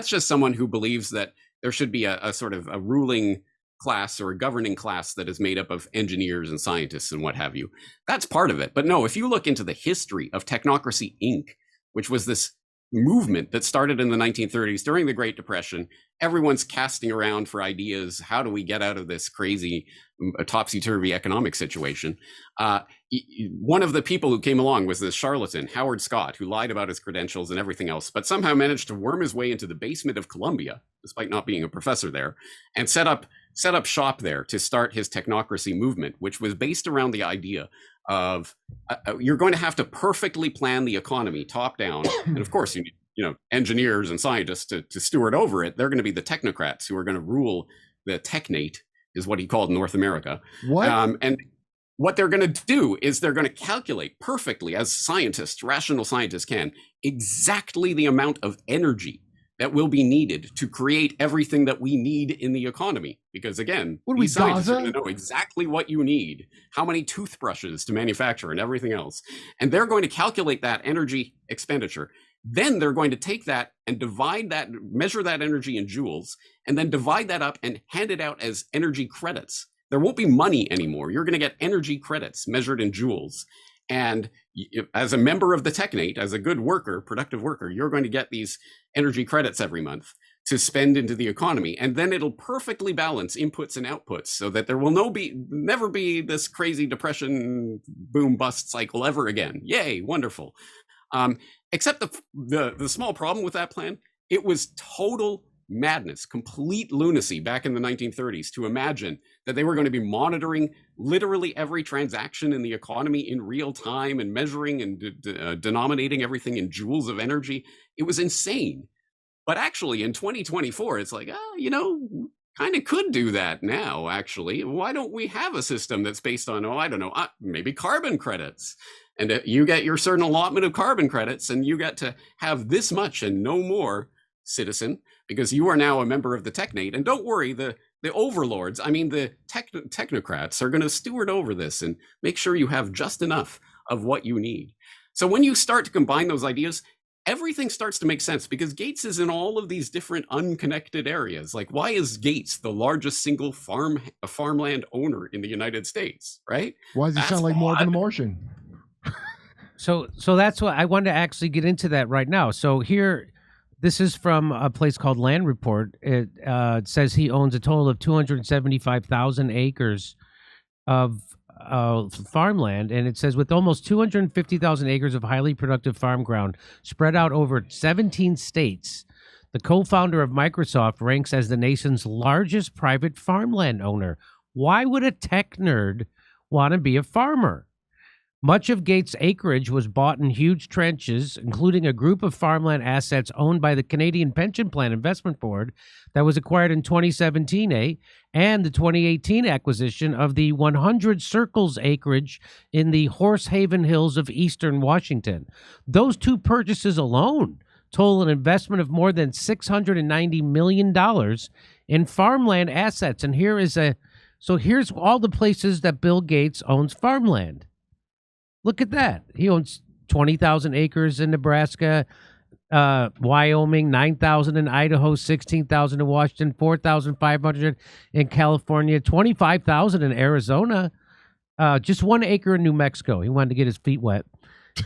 just someone who believes that there should be a sort of a ruling class or a governing class that is made up of engineers and scientists and what have you. That's part of it. But no, if you look into the history of Technocracy Inc., which was this movement that started in the 1930s during the Great Depression, everyone's casting around for ideas. How do we get out of this crazy topsy-turvy economic situation? One of the people who came along was this charlatan, Howard Scott, who lied about his credentials and everything else, but somehow managed to worm his way into the basement of Columbia, despite not being a professor there, and set up shop there to start his technocracy movement, which was based around the idea of you're going to have to perfectly plan the economy top down. And of course, you need engineers and scientists to steward over it. They're going to be the technocrats who are going to rule the technate, is what he called North America. What? And what they're going to do is they're going to calculate perfectly, as scientists, rational scientists can, exactly the amount of energy that will be needed to create everything that we need in the economy. Because again, these scientists are going to know exactly what you need, how many toothbrushes to manufacture and everything else. And they're going to calculate that energy expenditure. Then they're going to take that and divide that, measure that energy in joules, and then divide that up and hand it out as energy credits. There won't be money anymore. You're going to get energy credits measured in joules. And as a member of the technate, as a good worker, productive worker, you're going to get these energy credits every month to spend into the economy. And then it'll perfectly balance inputs and outputs so that there will never be this crazy depression boom bust cycle ever again. Yay, wonderful. Except the small problem with that plan, it was total madness, complete lunacy back in the 1930s to imagine that they were going to be monitoring literally every transaction in the economy in real time and measuring and denominating everything in joules of energy. It was insane. But actually, in 2024, it's like, kind of could do that now, actually. Why don't we have a system that's based on, I don't know, maybe carbon credits? And you get your certain allotment of carbon credits, and you get to have this much and no more, citizen, because you are now a member of the Technate. And don't worry, the overlords, the technocrats are going to steward over this and make sure you have just enough of what you need. So when you start to combine those ideas, everything starts to make sense, because Gates is in all of these different unconnected areas. Like, why is Gates the largest single farmland owner in the United States, right? Why does he sound like Morgan the Martian? So that's what I wanted to actually get into that right now. So here, this is from a place called Land Report. It says he owns a total of 275,000 acres of farmland, and it says with almost 250,000 acres of highly productive farm ground spread out over 17 states, the co-founder of Microsoft ranks as the nation's largest private farmland owner. Why would a tech nerd want to be a farmer? Much of Gates' acreage was bought in huge trenches, including a group of farmland assets owned by the Canadian Pension Plan Investment Board that was acquired in 2017, and the 2018 acquisition of the 100 Circles acreage in the Horsehaven Hills of eastern Washington. Those two purchases alone total an investment of more than $690 million in farmland assets. And here's all the places that Bill Gates owns farmland. Look at that. He owns 20,000 acres in Nebraska, Wyoming, 9,000 in Idaho, 16,000 in Washington, 4,500 in California, 25,000 in Arizona, just 1 acre in New Mexico. He wanted to get his feet wet.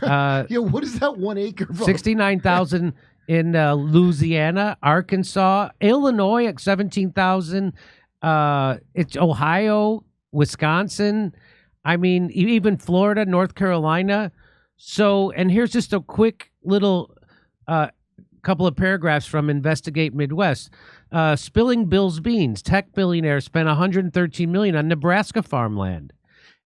What is that 1 acre from? 69,000 in Louisiana, Arkansas, Illinois at 17,000. It's Ohio, Wisconsin. Even Florida, North Carolina. So, and here's just a quick little couple of paragraphs from Investigate Midwest. Spilling Bill's beans. Tech billionaire spent $113 million on Nebraska farmland.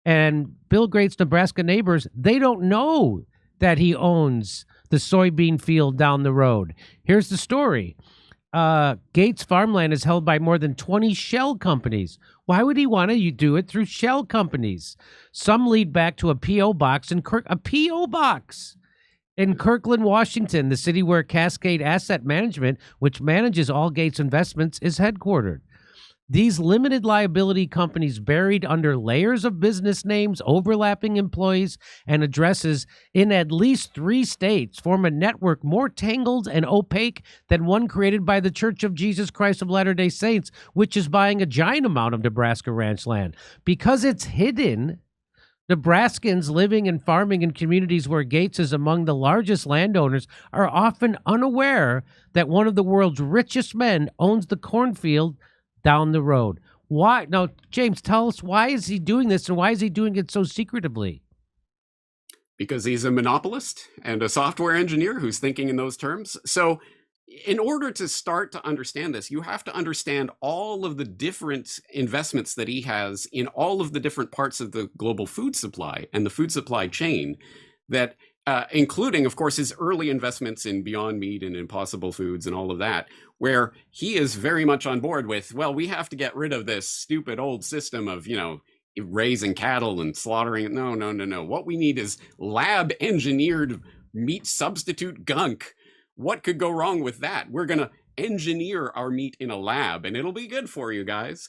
And Bill Gates' Nebraska neighbors, they don't know that he owns the soybean field down the road. Here's the story. Gates' farmland is held by more than 20 shell companies. Why would he want to do it through shell companies? Some lead back to a P.O. box in Kirkland, Washington, the city where Cascade Asset Management, which manages all Gates' investments, is headquartered. These limited liability companies, buried under layers of business names, overlapping employees, and addresses in at least 3 states, form a network more tangled and opaque than one created by the Church of Jesus Christ of Latter-day Saints, which is buying a giant amount of Nebraska ranch land. Because it's hidden, Nebraskans living and farming in communities where Gates is among the largest landowners are often unaware that one of the world's richest men owns the cornfield down the road. Why? Now, James, tell us, why is he doing this, and why is he doing it so secretively? Because he's a monopolist and a software engineer who's thinking in those terms. So in order to start to understand this, you have to understand all of the different investments that he has in all of the different parts of the global food supply and the food supply chain, that including, of course, his early investments in Beyond Meat and Impossible Foods and all of that, where he is very much on board with, well, we have to get rid of this stupid old system of, raising cattle and slaughtering. No. What we need is lab engineered meat substitute gunk. What could go wrong with that? We're going to engineer our meat in a lab and it'll be good for you guys.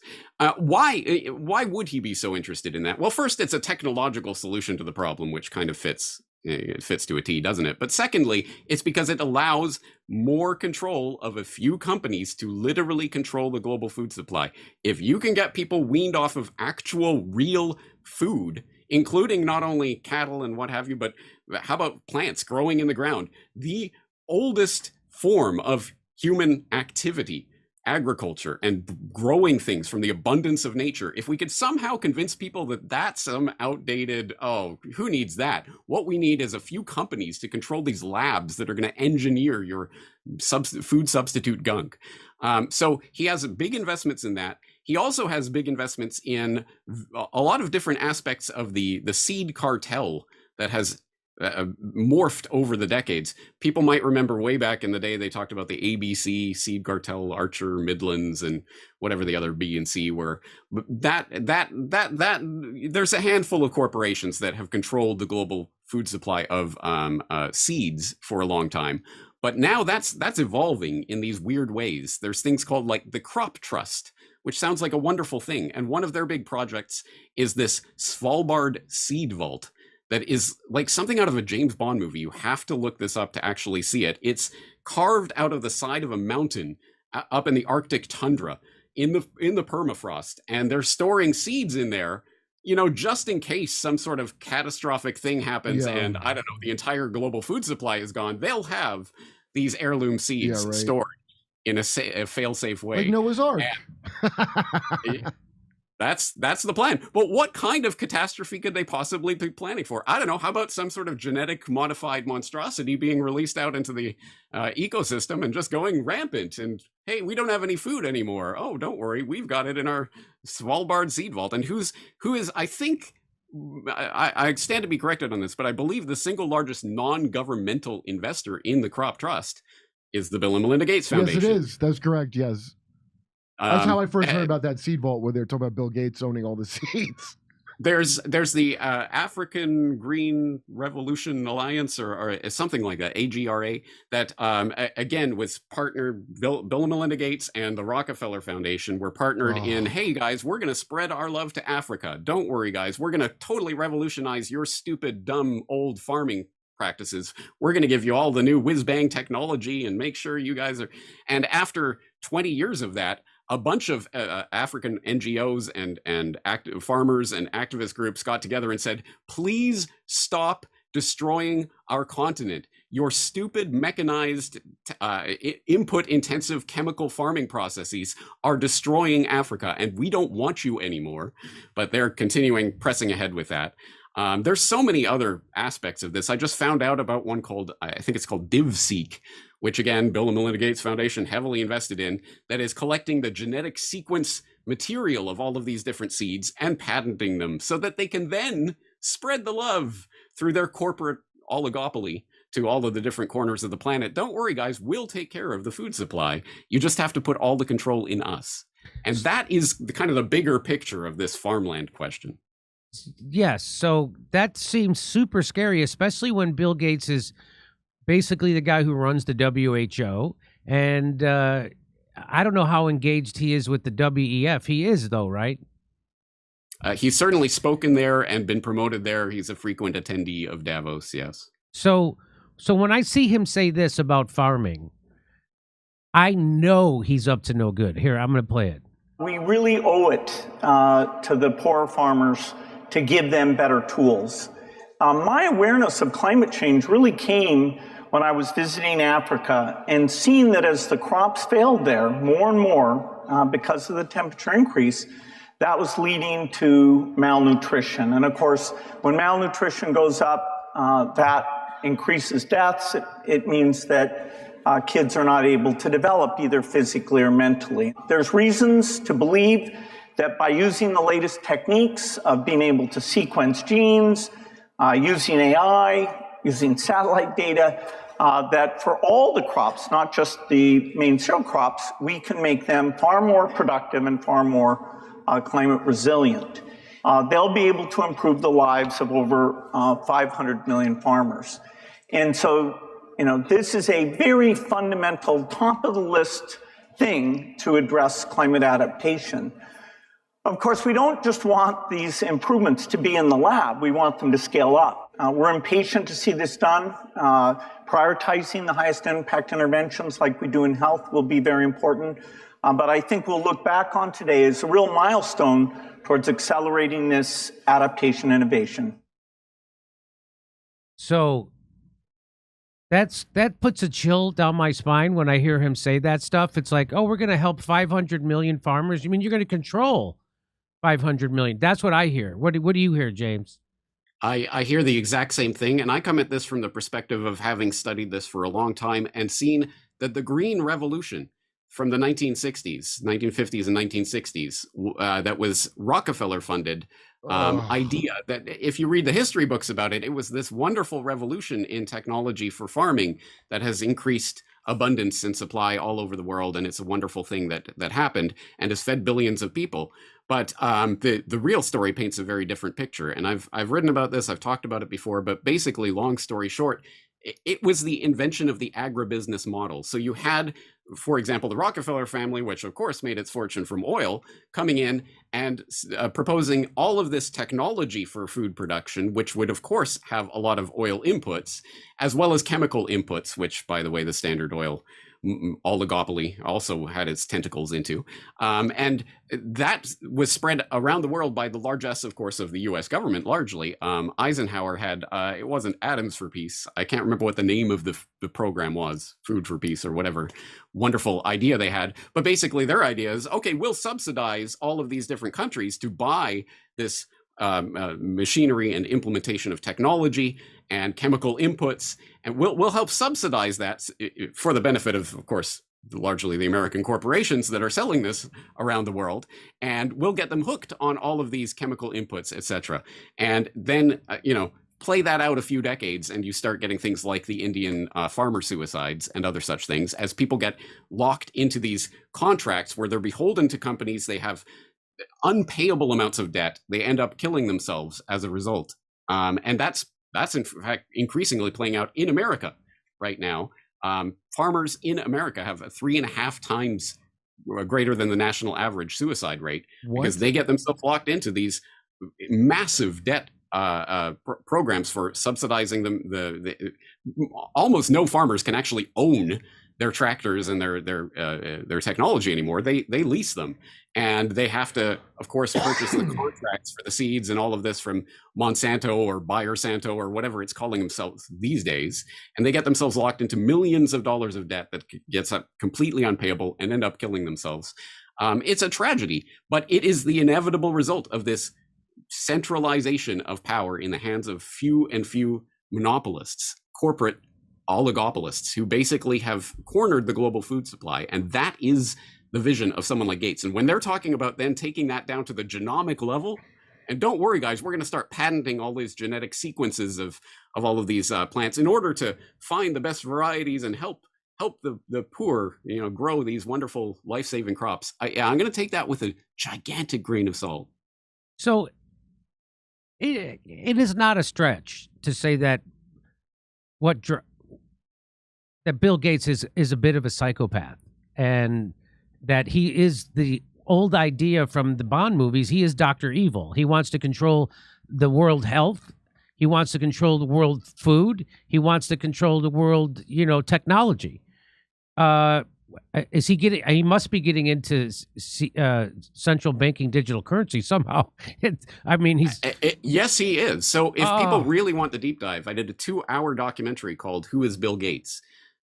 Why would he be so interested in that? Well, first, it's a technological solution to the problem, which kind of fits to a T, doesn't it? But secondly, it's because it allows more control of a few companies to literally control the global food supply. If you can get people weaned off of actual real food, including not only cattle and what have you, but how about plants growing in the ground? The oldest form of human activity, agriculture, and growing things from the abundance of nature. If we could somehow convince people that that's some outdated, who needs that? What we need is a few companies to control these labs that are going to engineer your food substitute gunk. So he has big investments in that. He also has big investments in a lot of different aspects of the seed cartel that has morphed over the decades. People might remember way back in the day, they talked about the ABC, Seed Cartel, Archer, Midlands, and whatever the other B and C were. But there's a handful of corporations that have controlled the global food supply of seeds for a long time. But now that's evolving in these weird ways. There's things called like the Crop Trust, which sounds like a wonderful thing. And one of their big projects is this Svalbard seed vault that is like something out of a James Bond movie. You have to look this up to actually see it. It's carved out of the side of a mountain up in the Arctic tundra in the permafrost. And they're storing seeds in there, you know, just in case some sort of catastrophic thing happens and, I don't know, the entire global food supply is gone. They'll have these heirloom seeds stored in a fail-safe way. Like Noah's Ark. That's the plan. But what kind of catastrophe could they possibly be planning for? I don't know. How about some sort of genetic modified monstrosity being released out into the ecosystem and just going rampant? And hey, we don't have any food anymore. Oh, don't worry. We've got it in our Svalbard seed vault. And who is, I think, I stand to be corrected on this, but I believe the single largest non-governmental investor in the Crop Trust is the Bill and Melinda Gates Foundation. Yes, it is. That's correct. Yes. That's how I first heard about that seed vault, where they're talking about Bill Gates owning all the seeds. There's the African Green Revolution Alliance or something like that, AGRA, that again was partnered. Bill and Melinda Gates and the Rockefeller Foundation were partnered in, hey guys, we're going to spread our love to Africa. Don't worry, guys, we're going to totally revolutionize your stupid, dumb, old farming practices. We're going to give you all the new whiz-bang technology and make sure you guys are. And after 20 years of that, a bunch of African NGOs and active farmers and activist groups got together and said, please stop destroying our continent. Your stupid mechanized input-intensive chemical farming processes are destroying Africa, and we don't want you anymore. But they're continuing pressing ahead with that. There's so many other aspects of this. I just found out about one called, I think it's called DivSeq, which again, Bill and Melinda Gates Foundation heavily invested in, that is collecting the genetic sequence material of all of these different seeds and patenting them so that they can then spread the love through their corporate oligopoly to all of the different corners of the planet. Don't worry, guys, we'll take care of the food supply. You just have to put all the control in us. And that is the kind of the bigger picture of this farmland question. Yes, so that seems super scary, especially when Bill Gates is basically the guy who runs the WHO. And I don't know how engaged he is with the WEF. He is, though, right? He's certainly spoken there and been promoted there. He's a frequent attendee of Davos, yes. So when I see him say this about farming, I know he's up to no good. Here, I'm going to play it. We really owe it to the poor farmers to give them better tools. My awareness of climate change really came when I was visiting Africa and seeing that as the crops failed there more and more because of the temperature increase, that was leading to malnutrition. And of course, when malnutrition goes up, that increases deaths. It means that kids are not able to develop either physically or mentally. There's reasons to believe that by using the latest techniques of being able to sequence genes, using AI, using satellite data, that for all the crops, not just the main cereal crops, we can make them far more productive and far more climate resilient. They'll be able to improve the lives of over 500 million farmers. And so, you know, this is a very fundamental, top of the list thing to address climate adaptation. Of course, we don't just want these improvements to be in the lab. We want them to scale up. We're impatient to see this done. Prioritizing the highest impact interventions like we do in health will be very important. But I think we'll look back on today as a real milestone towards accelerating this adaptation innovation. So that puts a chill down my spine when I hear him say that stuff. It's like, oh, we're going to help 500 million farmers. You mean you're going to control 500 million? That's what I hear. What do you hear, James? I hear the exact same thing, and I come at this from the perspective of having studied this for a long time and seen that the Green Revolution from the 1960s, 1950s and 1960s, that was Rockefeller funded, idea that if you read the history books about it, it was this wonderful revolution in technology for farming that has increased abundance and supply all over the world, and it's a wonderful thing that happened and has fed billions of people. But the real story paints a very different picture, and I've written about this, I've talked about it before, but basically, long story short, it was the invention of the agribusiness model. So you had, for example, the Rockefeller family, which of course made its fortune from oil, coming in and proposing all of this technology for food production, which would of course have a lot of oil inputs, as well as chemical inputs, which, by the way, the Standard Oil oligopoly also had its tentacles into. And that was spread around the world by the largesse, of course, of the US government, largely. Eisenhower had, it wasn't Atoms for Peace. I can't remember what the name of the program was, Food for Peace or whatever wonderful idea they had. But basically their idea is, okay, we'll subsidize all of these different countries to buy this machinery and implementation of technology and chemical inputs, and we'll help subsidize that for the benefit of course, largely the American corporations that are selling this around the world, and we'll get them hooked on all of these chemical inputs, etc. And then, play that out a few decades, and you start getting things like the Indian farmer suicides and other such things, as people get locked into these contracts where they're beholden to companies, they have unpayable amounts of debt, they end up killing themselves as a result. And that's in fact increasingly playing out in America right now. Farmers in America have a 3.5 times greater than the national average suicide rate. What? Because they get themselves locked into these massive debt programs for subsidizing them. Almost no farmers can actually own their tractors and their technology anymore. They lease them, and they have to, of course, purchase the contracts for the seeds and all of this from Monsanto or Bayer Santo or whatever it's calling themselves these days, and they get themselves locked into millions of dollars of debt that gets up completely unpayable and end up killing themselves. It's a tragedy, but it is the inevitable result of this centralization of power in the hands of few and few monopolists, corporate oligopolists, who basically have cornered the global food supply. And that is the vision of someone like Gates. And when they're talking about then taking that down to the genomic level, and don't worry guys, we're going to start patenting all these genetic sequences of all of these plants in order to find the best varieties and help the poor, grow these wonderful life-saving crops. I'm going to take that with a gigantic grain of salt. So it is not a stretch to say that that Bill Gates is a bit of a psychopath, and that he is the old idea from the Bond movies. He is Dr. Evil. He wants to control the world health. He wants to control the world food. He wants to control the world, technology. Is he getting? He must be getting into central banking digital currency somehow. Yes, he is. So if people really want the deep dive, I did a 2-hour documentary called "Who is Bill Gates?"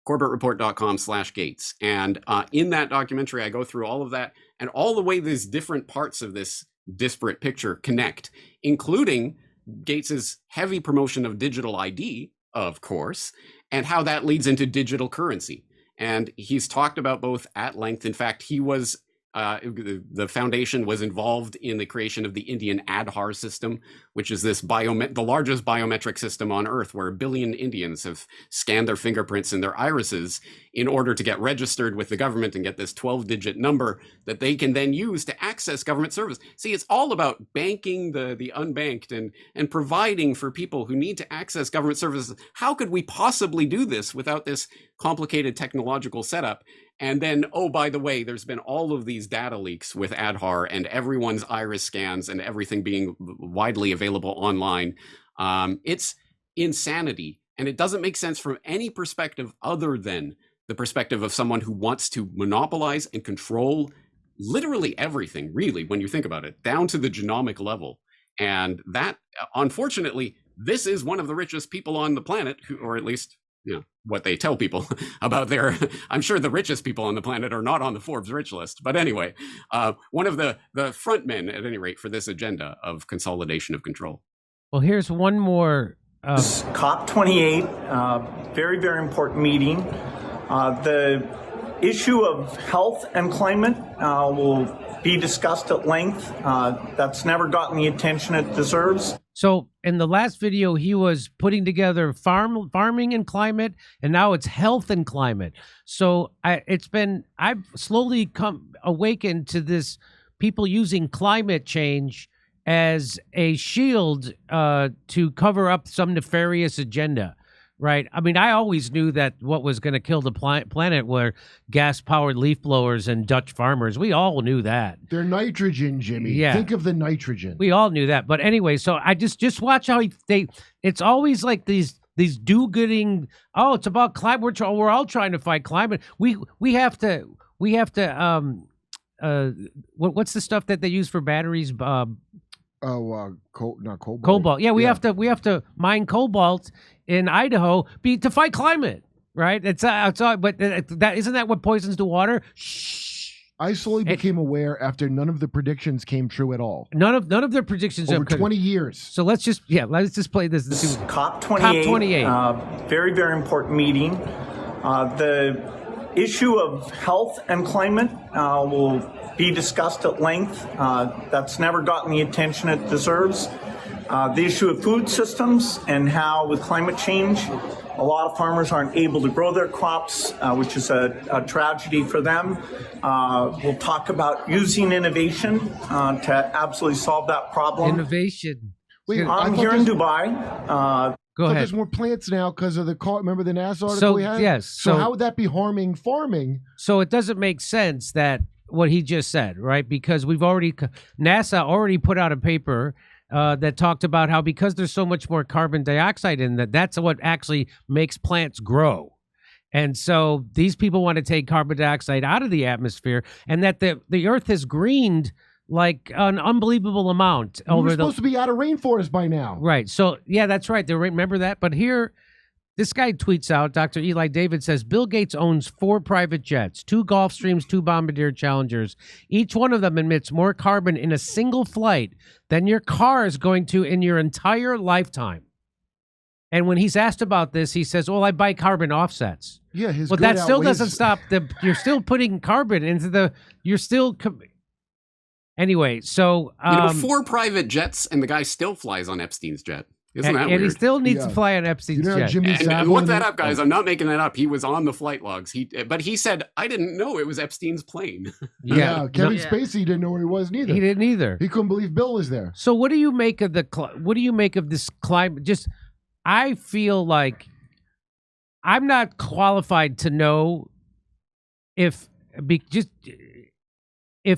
CorbettReport.com/Gates, and in that documentary, I go through all of that and all the way these different parts of this disparate picture connect, including Gates's heavy promotion of digital ID, of course, and how that leads into digital currency. And he's talked about both at length. In fact, he was the foundation was involved in the creation of the Indian Aadhaar system, which is this the largest biometric system on Earth, where 1 billion Indians have scanned their fingerprints and their irises in order to get registered with the government and get this 12-digit number that they can then use to access government service. See, it's all about banking the unbanked and providing for people who need to access government services. How could we possibly do this without this complicated technological setup? And then, oh, by the way, there's been all of these data leaks with Aadhaar and everyone's iris scans and everything being widely available online. It's insanity. And it doesn't make sense from any perspective other than the perspective of someone who wants to monopolize and control literally everything, really, when you think about it, down to the genomic level. And that, unfortunately, this is one of the richest people on the planet, or at least, what they tell people about their, I'm sure the richest people on the planet are not on the Forbes rich list. But anyway, one of the front men, at any rate, for this agenda of consolidation of control. Well, here's one more. COP28, very, very important meeting. The issue of health and climate will be discussed at length. That's never gotten the attention it deserves. So in the last video, he was putting together farming and climate, and now it's health and climate. So I've slowly come awakened to this, people using climate change as a shield to cover up some nefarious agenda. Right. I mean, I always knew that what was going to kill the planet were gas-powered leaf blowers and Dutch farmers. We all knew that. They're nitrogen, Jimmy. Yeah. Think of the nitrogen. We all knew that. But anyway, so I just watch how it's always like these do-gooding, oh, it's about climate. We're all trying to fight climate. We have to what's the stuff that they use for batteries? Not cobalt. Cobalt. Yeah, we have to mine cobalt in Idaho to fight climate, right? It's all, but that isn't that what poisons the water? Shh. I slowly became aware after none of the predictions came true at all. None of their predictions over 20 years. So let's just play this. COP28. Very, very important meeting. The issue of health and climate will be discussed at length. That's never gotten the attention it deserves. The issue of food systems and how with climate change, a lot of farmers aren't able to grow their crops, which is a tragedy for them. We'll talk about using innovation to absolutely solve that problem. Innovation. Wait, I'm here in Dubai. Go ahead. There's more plants now because of the car. Remember the NASA article we had? Yes. So how would that be harming farming? So it doesn't make sense that what he just said, right? Because NASA already put out a paper that talked about how because there's so much more carbon dioxide in that's what actually makes plants grow. And so these people want to take carbon dioxide out of the atmosphere, and that the earth has greened like an unbelievable amount. We're supposed to be out of rainforest by now. Right. So, yeah, that's right. They remember that. But here, this guy tweets out, Dr. Eli David says, Bill Gates owns 4 private jets, 2 Gulfstreams, 2 Bombardier Challengers. Each one of them emits more carbon in a single flight than your car is going to in your entire lifetime. And when he's asked about this, he says, well, I buy carbon offsets. Yeah, but that still doesn't stop you're still putting carbon into anyway, so 4 private jets, and the guy still flies on Epstein's jet. Isn't that weird? And he still needs to fly on Epstein's jet. And look that up, guys. I'm not making that up. He was on the flight logs. But he said, I didn't know it was Epstein's plane. Yeah, Kevin Spacey didn't know where he was neither. He didn't either. He couldn't believe Bill was there. So what do you make of this climate? I feel like I'm not qualified to know if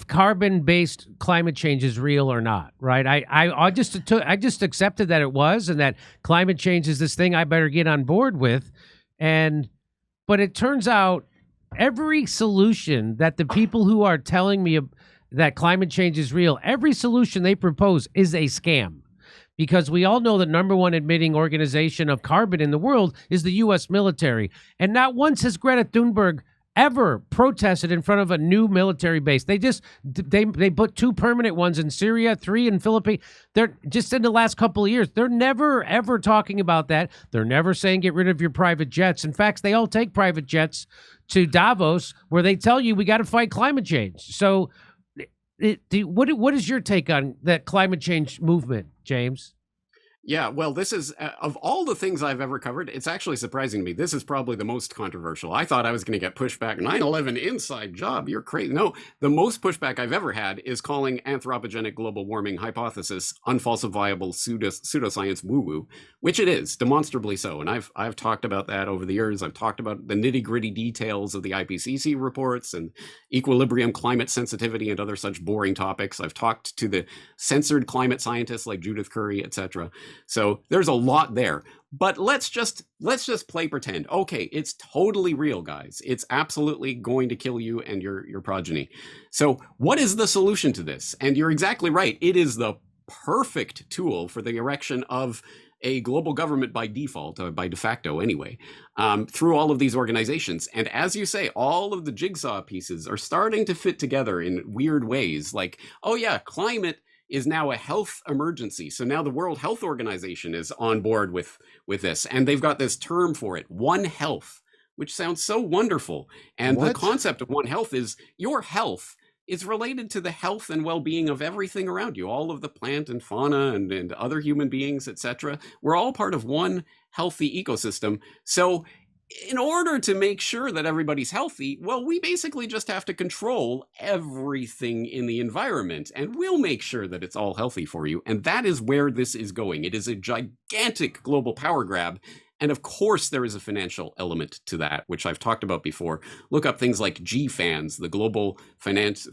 carbon-based climate change is real or not, right? I just accepted that it was, and that climate change is this thing I better get on board with. But it turns out every solution that the people who are telling me that climate change is real, every solution they propose is a scam. Because we all know the #1 emitting organization of carbon in the world is the U.S. military. And not once has Greta Thunberg ever protested in front of a new military base. They put 2 permanent ones in Syria, 3 in Philippines. They're just in the last couple of years. They're never, ever talking about that. They're never saying get rid of your private jets. In fact, they all take private jets to Davos where they tell you we got to fight climate change. So what is your take on that climate change movement, James? Yeah, well, this is, of all the things I've ever covered, it's actually surprising to me. This is probably the most controversial. I thought I was going to get pushback. 9/11 inside job, you're crazy. No, the most pushback I've ever had is calling anthropogenic global warming hypothesis unfalsifiable pseudoscience woo-woo, which it is, demonstrably so. And I've talked about that over the years. I've talked about the nitty-gritty details of the IPCC reports and equilibrium, climate sensitivity, and other such boring topics. I've talked to the censored climate scientists like Judith Curry, etc. So there's a lot there, but let's just play pretend. Okay, it's totally real, guys. It's absolutely going to kill you and your progeny. So what is the solution to this? And you're exactly right. It is the perfect tool for the erection of a global government by default, or by de facto anyway, through all of these organizations. And as you say, all of the jigsaw pieces are starting to fit together in weird ways. Like, oh yeah, climate is now a health emergency. So now the World Health Organization is on board with this. And they've got this term for it, One Health, which sounds so wonderful. And the concept of One Health is your health It's related to the health and well-being of everything around you, all of the plant and fauna and other human beings, etc. We're all part of one healthy ecosystem. So in order to make sure that everybody's healthy, well, we basically just have to control everything in the environment, and we'll make sure that it's all healthy for you. And that is where this is going. It is a gigantic global power grab. And of course, there is a financial element to that, which I've talked about before. Look up things like GFANZ, the Global Finance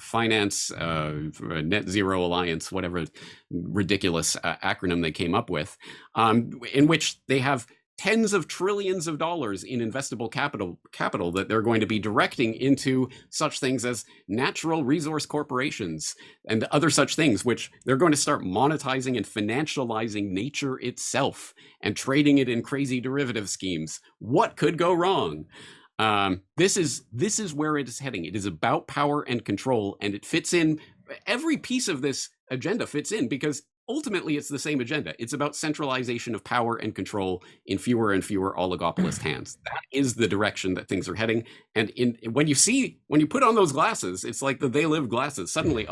Net Zero Alliance, whatever ridiculous acronym they came up with, in which they have tens of trillions of dollars in investable capital that they're going to be directing into such things as natural resource corporations and other such things, which they're going to start monetizing and financializing nature itself and trading it in crazy derivative schemes. What could go wrong? This is where it is heading. It is about power and control, and it fits in. Every piece of this agenda fits in because ultimately, it's the same agenda. It's about centralization of power and control in fewer and fewer oligopolist hands. That is the direction that things are heading. And when you put on those glasses, it's like the They Live glasses. Suddenly,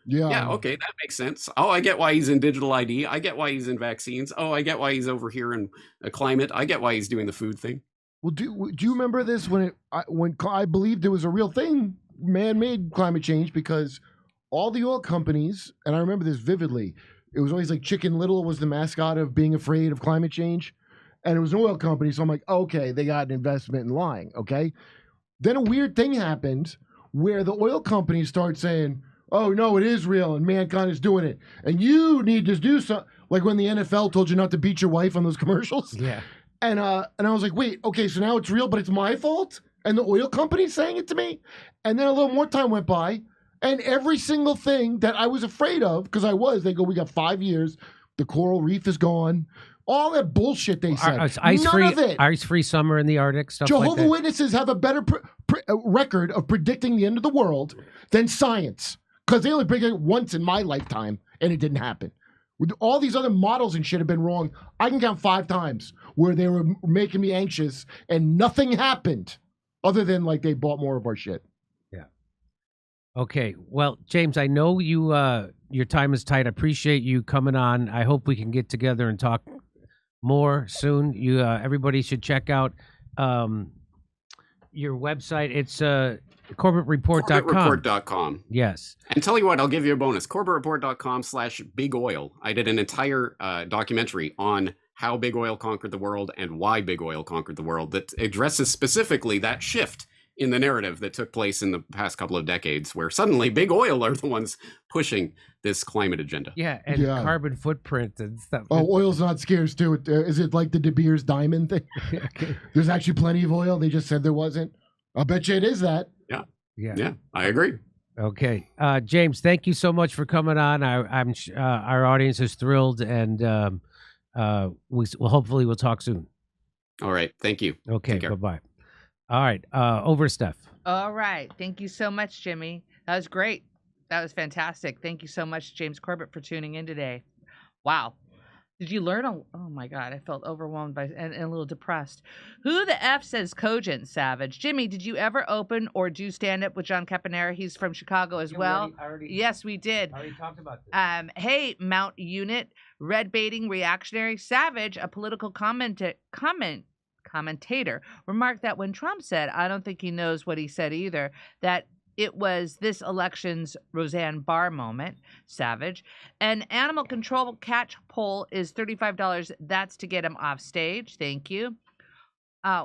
yeah, okay, that makes sense. Oh, I get why he's in digital ID. I get why he's in vaccines. Oh, I get why he's over here in climate. I get why he's doing the food thing. Well, do you remember this when I believed it was a real thing, man-made climate change, because all the oil companies, and I remember this vividly, it was always like Chicken Little was the mascot of being afraid of climate change. And it was an oil company. So I'm like, okay, they got an investment in lying. Okay. Then a weird thing happened where the oil companies start saying, oh, no, it is real and mankind is doing it. And you need to do something. Like when the NFL told you not to beat your wife on those commercials. Yeah. And I was like, wait, okay, so now it's real, but it's my fault? And the oil company's saying it to me? And then a little more time went by. And every single thing that I was afraid of, because they go, we got 5 years, the coral reef is gone, all that bullshit they said. None of it. Ice-free summer in the Arctic, stuff Jehovah's like that. Witnesses have a better record of predicting the end of the world than science, because they only predict it once in my lifetime, and it didn't happen. All these other models and shit have been wrong. I can count 5 times where they were making me anxious, and nothing happened, other than like they bought more of our shit. Okay, well, James, I know your time is tight. I appreciate you coming on. I hope we can get together and talk more soon. Everybody should check out your website. It's CorbettReport.com. CorbettReport.com. Yes. And tell you what, I'll give you a bonus. CorbettReport.com/Big Oil. I did an entire documentary on how Big Oil conquered the world and why Big Oil conquered the world that addresses specifically that shift in the narrative that took place in the past couple of decades, where suddenly Big Oil are the ones pushing this climate agenda. Yeah, and carbon footprint and stuff. Oh, oil's not scarce, too. Is it like the De Beers diamond thing? Okay. There's actually plenty of oil. They just said there wasn't. I'll bet you it is that. Yeah, I agree. Okay. James, thank you so much for coming on. I'm our audience is thrilled, and hopefully we'll talk soon. All right. Thank you. Okay, bye-bye. All right, over Steph. All right. Thank you so much, Jimmy. That was great. That was fantastic. Thank you so much, James Corbett, for tuning in today. Wow. Did you learn? Oh, my God. I felt overwhelmed and a little depressed. Who the F says cogent, Savage? Jimmy, did you ever open or do stand-up with John Caponera? He's from Chicago as well. Yes, we did. I already talked about this. Hey, Mount Unit, red baiting reactionary Savage, a political commentator, remarked that when Trump said, I don't think he knows what he said either, that it was this election's Roseanne Barr moment, Savage. An animal control catch poll is $35. That's to get him off stage. Thank you.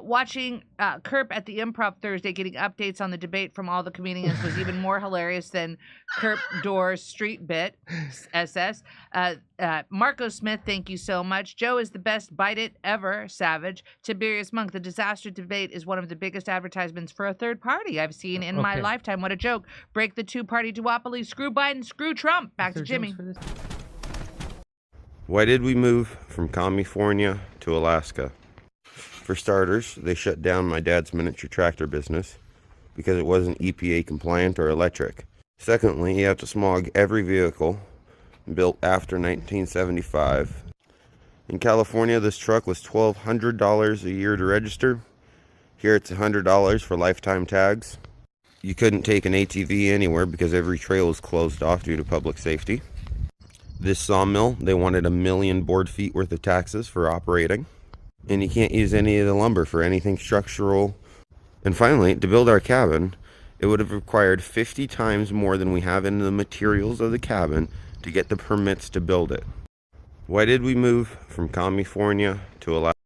Watching Kerp at the Improv Thursday getting updates on the debate from all the comedians was even more hilarious than Kerp Dore's street bit, SS. Marco Smith, thank you so much. Joe is the best bite it ever, Savage. Tiberius Monk, the disaster debate is one of the biggest advertisements for a third party I've seen in my lifetime. What a joke. Break the two-party duopoly. Screw Biden, screw Trump. Back to Jimmy. Why did we move from California to Alaska? For starters, they shut down my dad's miniature tractor business because it wasn't EPA compliant or electric. Secondly, you have to smog every vehicle built after 1975. In California, this truck was $1,200 a year to register. Here it's $100 for lifetime tags. You couldn't take an ATV anywhere because every trail was closed off due to public safety. This sawmill, they wanted 1 million board feet worth of taxes for operating. And you can't use any of the lumber for anything structural. And finally, to build our cabin, it would have required 50 times more than we have in the materials of the cabin to get the permits to build it. Why did we move from California to Alaska?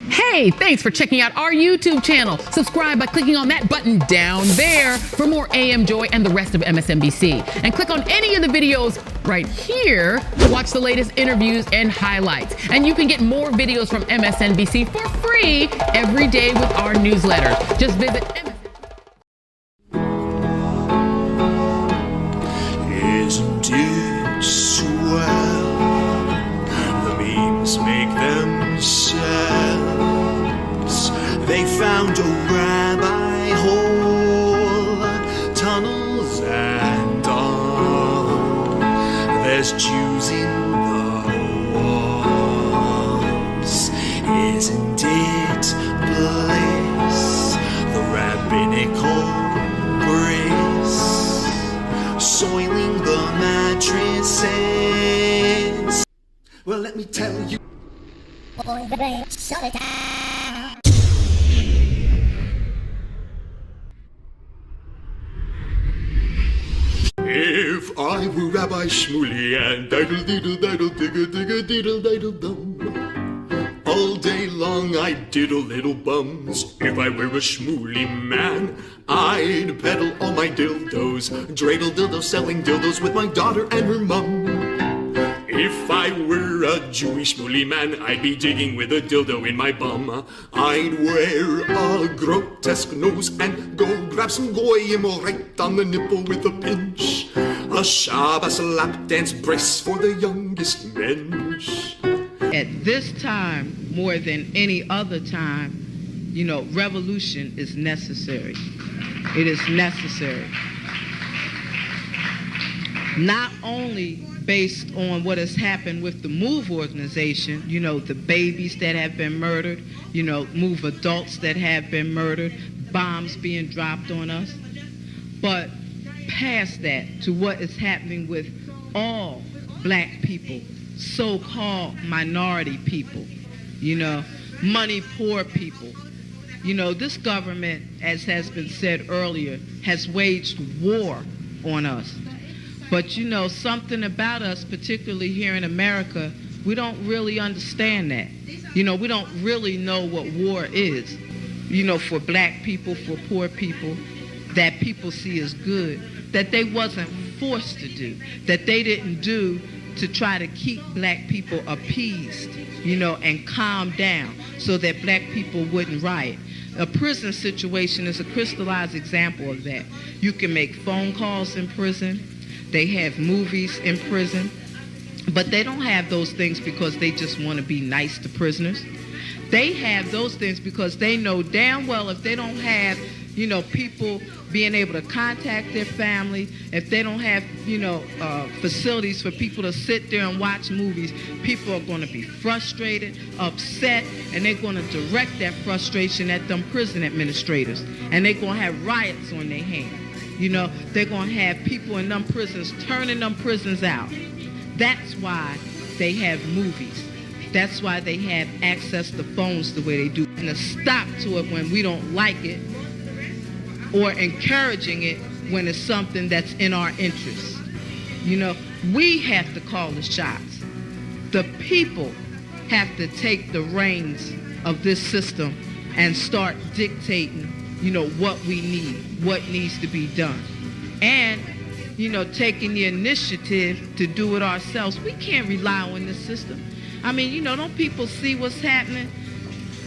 Hey, thanks for checking out our YouTube channel. Subscribe by clicking on that button down there for more AM Joy and the rest of MSNBC. And click on any of the videos right here to watch the latest interviews and highlights. And you can get more videos from MSNBC for free every day with our newsletter. Just visit Isn't it swell? The memes make themselves. They found a rabbi hole, tunnels and all. There's Jews in the walls. Isn't it bliss? The rabbinical grace soiling the mattresses. Well, let me tell you. If I were Rabbi Shmuley and diddle diddle diddle digga digga diddle diddle dum, all day long I'd diddle little bums. If I were a Shmuley man, I'd peddle all my dildos, dreidel dildos, selling dildos with my daughter and her mum. If I were a Jewish Shmuley man, I'd be digging with a dildo in my bum. I'd wear a grotesque nose and go grab some goyim right on the nipple with a pinch. A Shabbos lap dance brace for the youngest mensch. At this time, more than any other time, you know, revolution is necessary. It is necessary. Not only based on what has happened with the MOVE organization, you know, the babies that have been murdered, you know, MOVE adults that have been murdered, bombs being dropped on us, but past that to what is happening with all black people, so-called minority people, you know, money poor people. You know, this government, as has been said earlier, has waged war on us. But you know, something about us, particularly here in America, we don't really understand that. You know, we don't really know what war is. You know, for black people, for poor people, that people see as good, that they wasn't forced to do, that they didn't do to try to keep black people appeased, and calm down so that black people wouldn't riot. A prison situation is a crystallized example of that. You can make phone calls in prison. They have movies in prison. But they don't have those things because they just want to be nice to prisoners. They have those things because they know damn well if they don't have, people being able to contact their family, if they don't have, facilities for people to sit there and watch movies, people are going to be frustrated, upset, and they're going to direct that frustration at them prison administrators. And they're going to have riots on their hands. They're going to have people in them prisons turning them prisons out. That's why they have movies. That's why they have access to phones the way they do. And a stop to it when we don't like it, or encouraging it when it's something that's in our interest. We have to call the shots. The people have to take the reins of this system and start dictating, what we need, what needs to be done. And, taking the initiative to do it ourselves. We can't rely on this system. I mean, don't people see what's happening?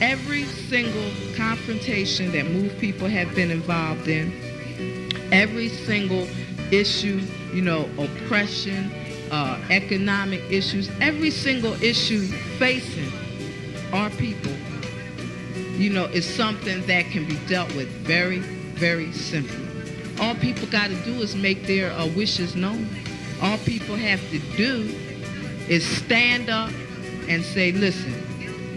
Every single confrontation that MOVE people have been involved in, every single issue, oppression, economic issues, every single issue facing our people, is something that can be dealt with very, very simply. All people got to do is make their wishes known. All people have to do is stand up and say, listen,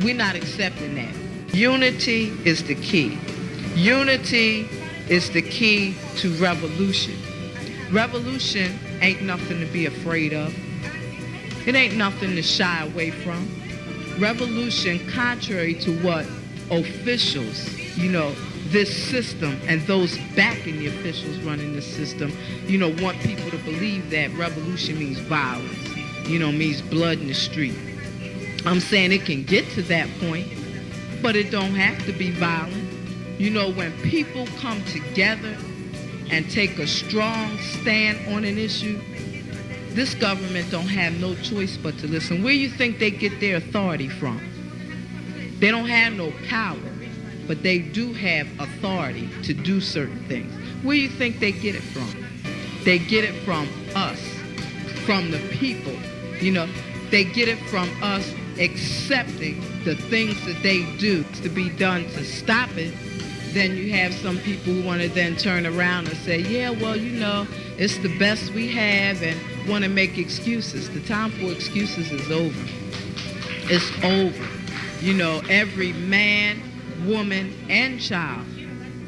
we're not accepting that. Unity is the key. Unity is the key to revolution. Revolution ain't nothing to be afraid of. It ain't nothing to shy away from. Revolution, contrary to what officials, this system and those backing the officials running this system, want people to believe that revolution means violence, means blood in the street. I'm saying it can get to that point, but it don't have to be violent. When people come together and take a strong stand on an issue, this government don't have no choice but to listen. Where you think they get their authority from? They don't have no power, but they do have authority to do certain things. Where you think they get it from? They get it from us, from the people. They get it from us accepting the things that they do to be done to stop it. Then you have some people who want to then turn around and say, yeah, well, it's the best we have, and want to make excuses. The time for excuses is over. It's over. Every man, woman, and child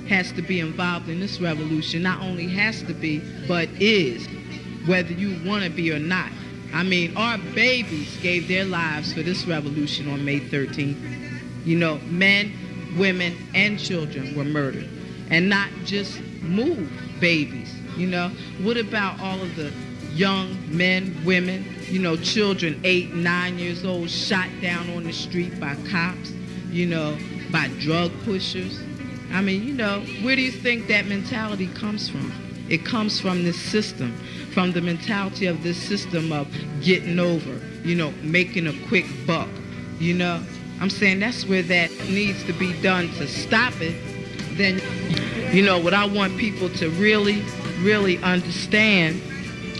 has to be involved in this revolution. Not only has to be, but is, whether you want to be or not. I mean, our babies gave their lives for this revolution on May 13th. Men, women, and children were murdered. And not just MOVE babies. What about all of the young men, women, children 8, 9 years old shot down on the street by cops, by drug pushers? I mean, where do you think that mentality comes from? It comes from this system, from the mentality of this system of getting over, making a quick buck, I'm saying that's where that needs to be done to stop it. Then, what I want people to really, really understand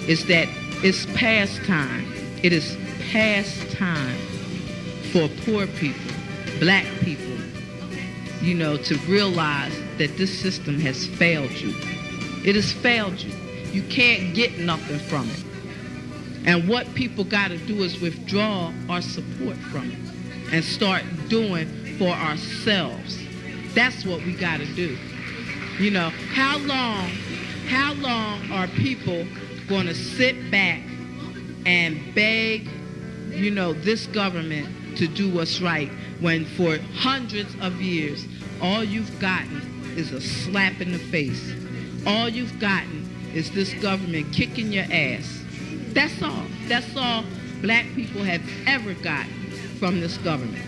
is that it's past time. It is past time for poor people, black people, to realize that this system has failed you. It has failed you. You can't get nothing from it. And what people got to do is withdraw our support from it and start doing for ourselves. That's what we got to do. How long are people going to sit back and beg, this government to do what's right when for hundreds of years, all you've gotten is a slap in the face. All you've gotten is this government kicking your ass. That's all. That's all black people have ever gotten from this government.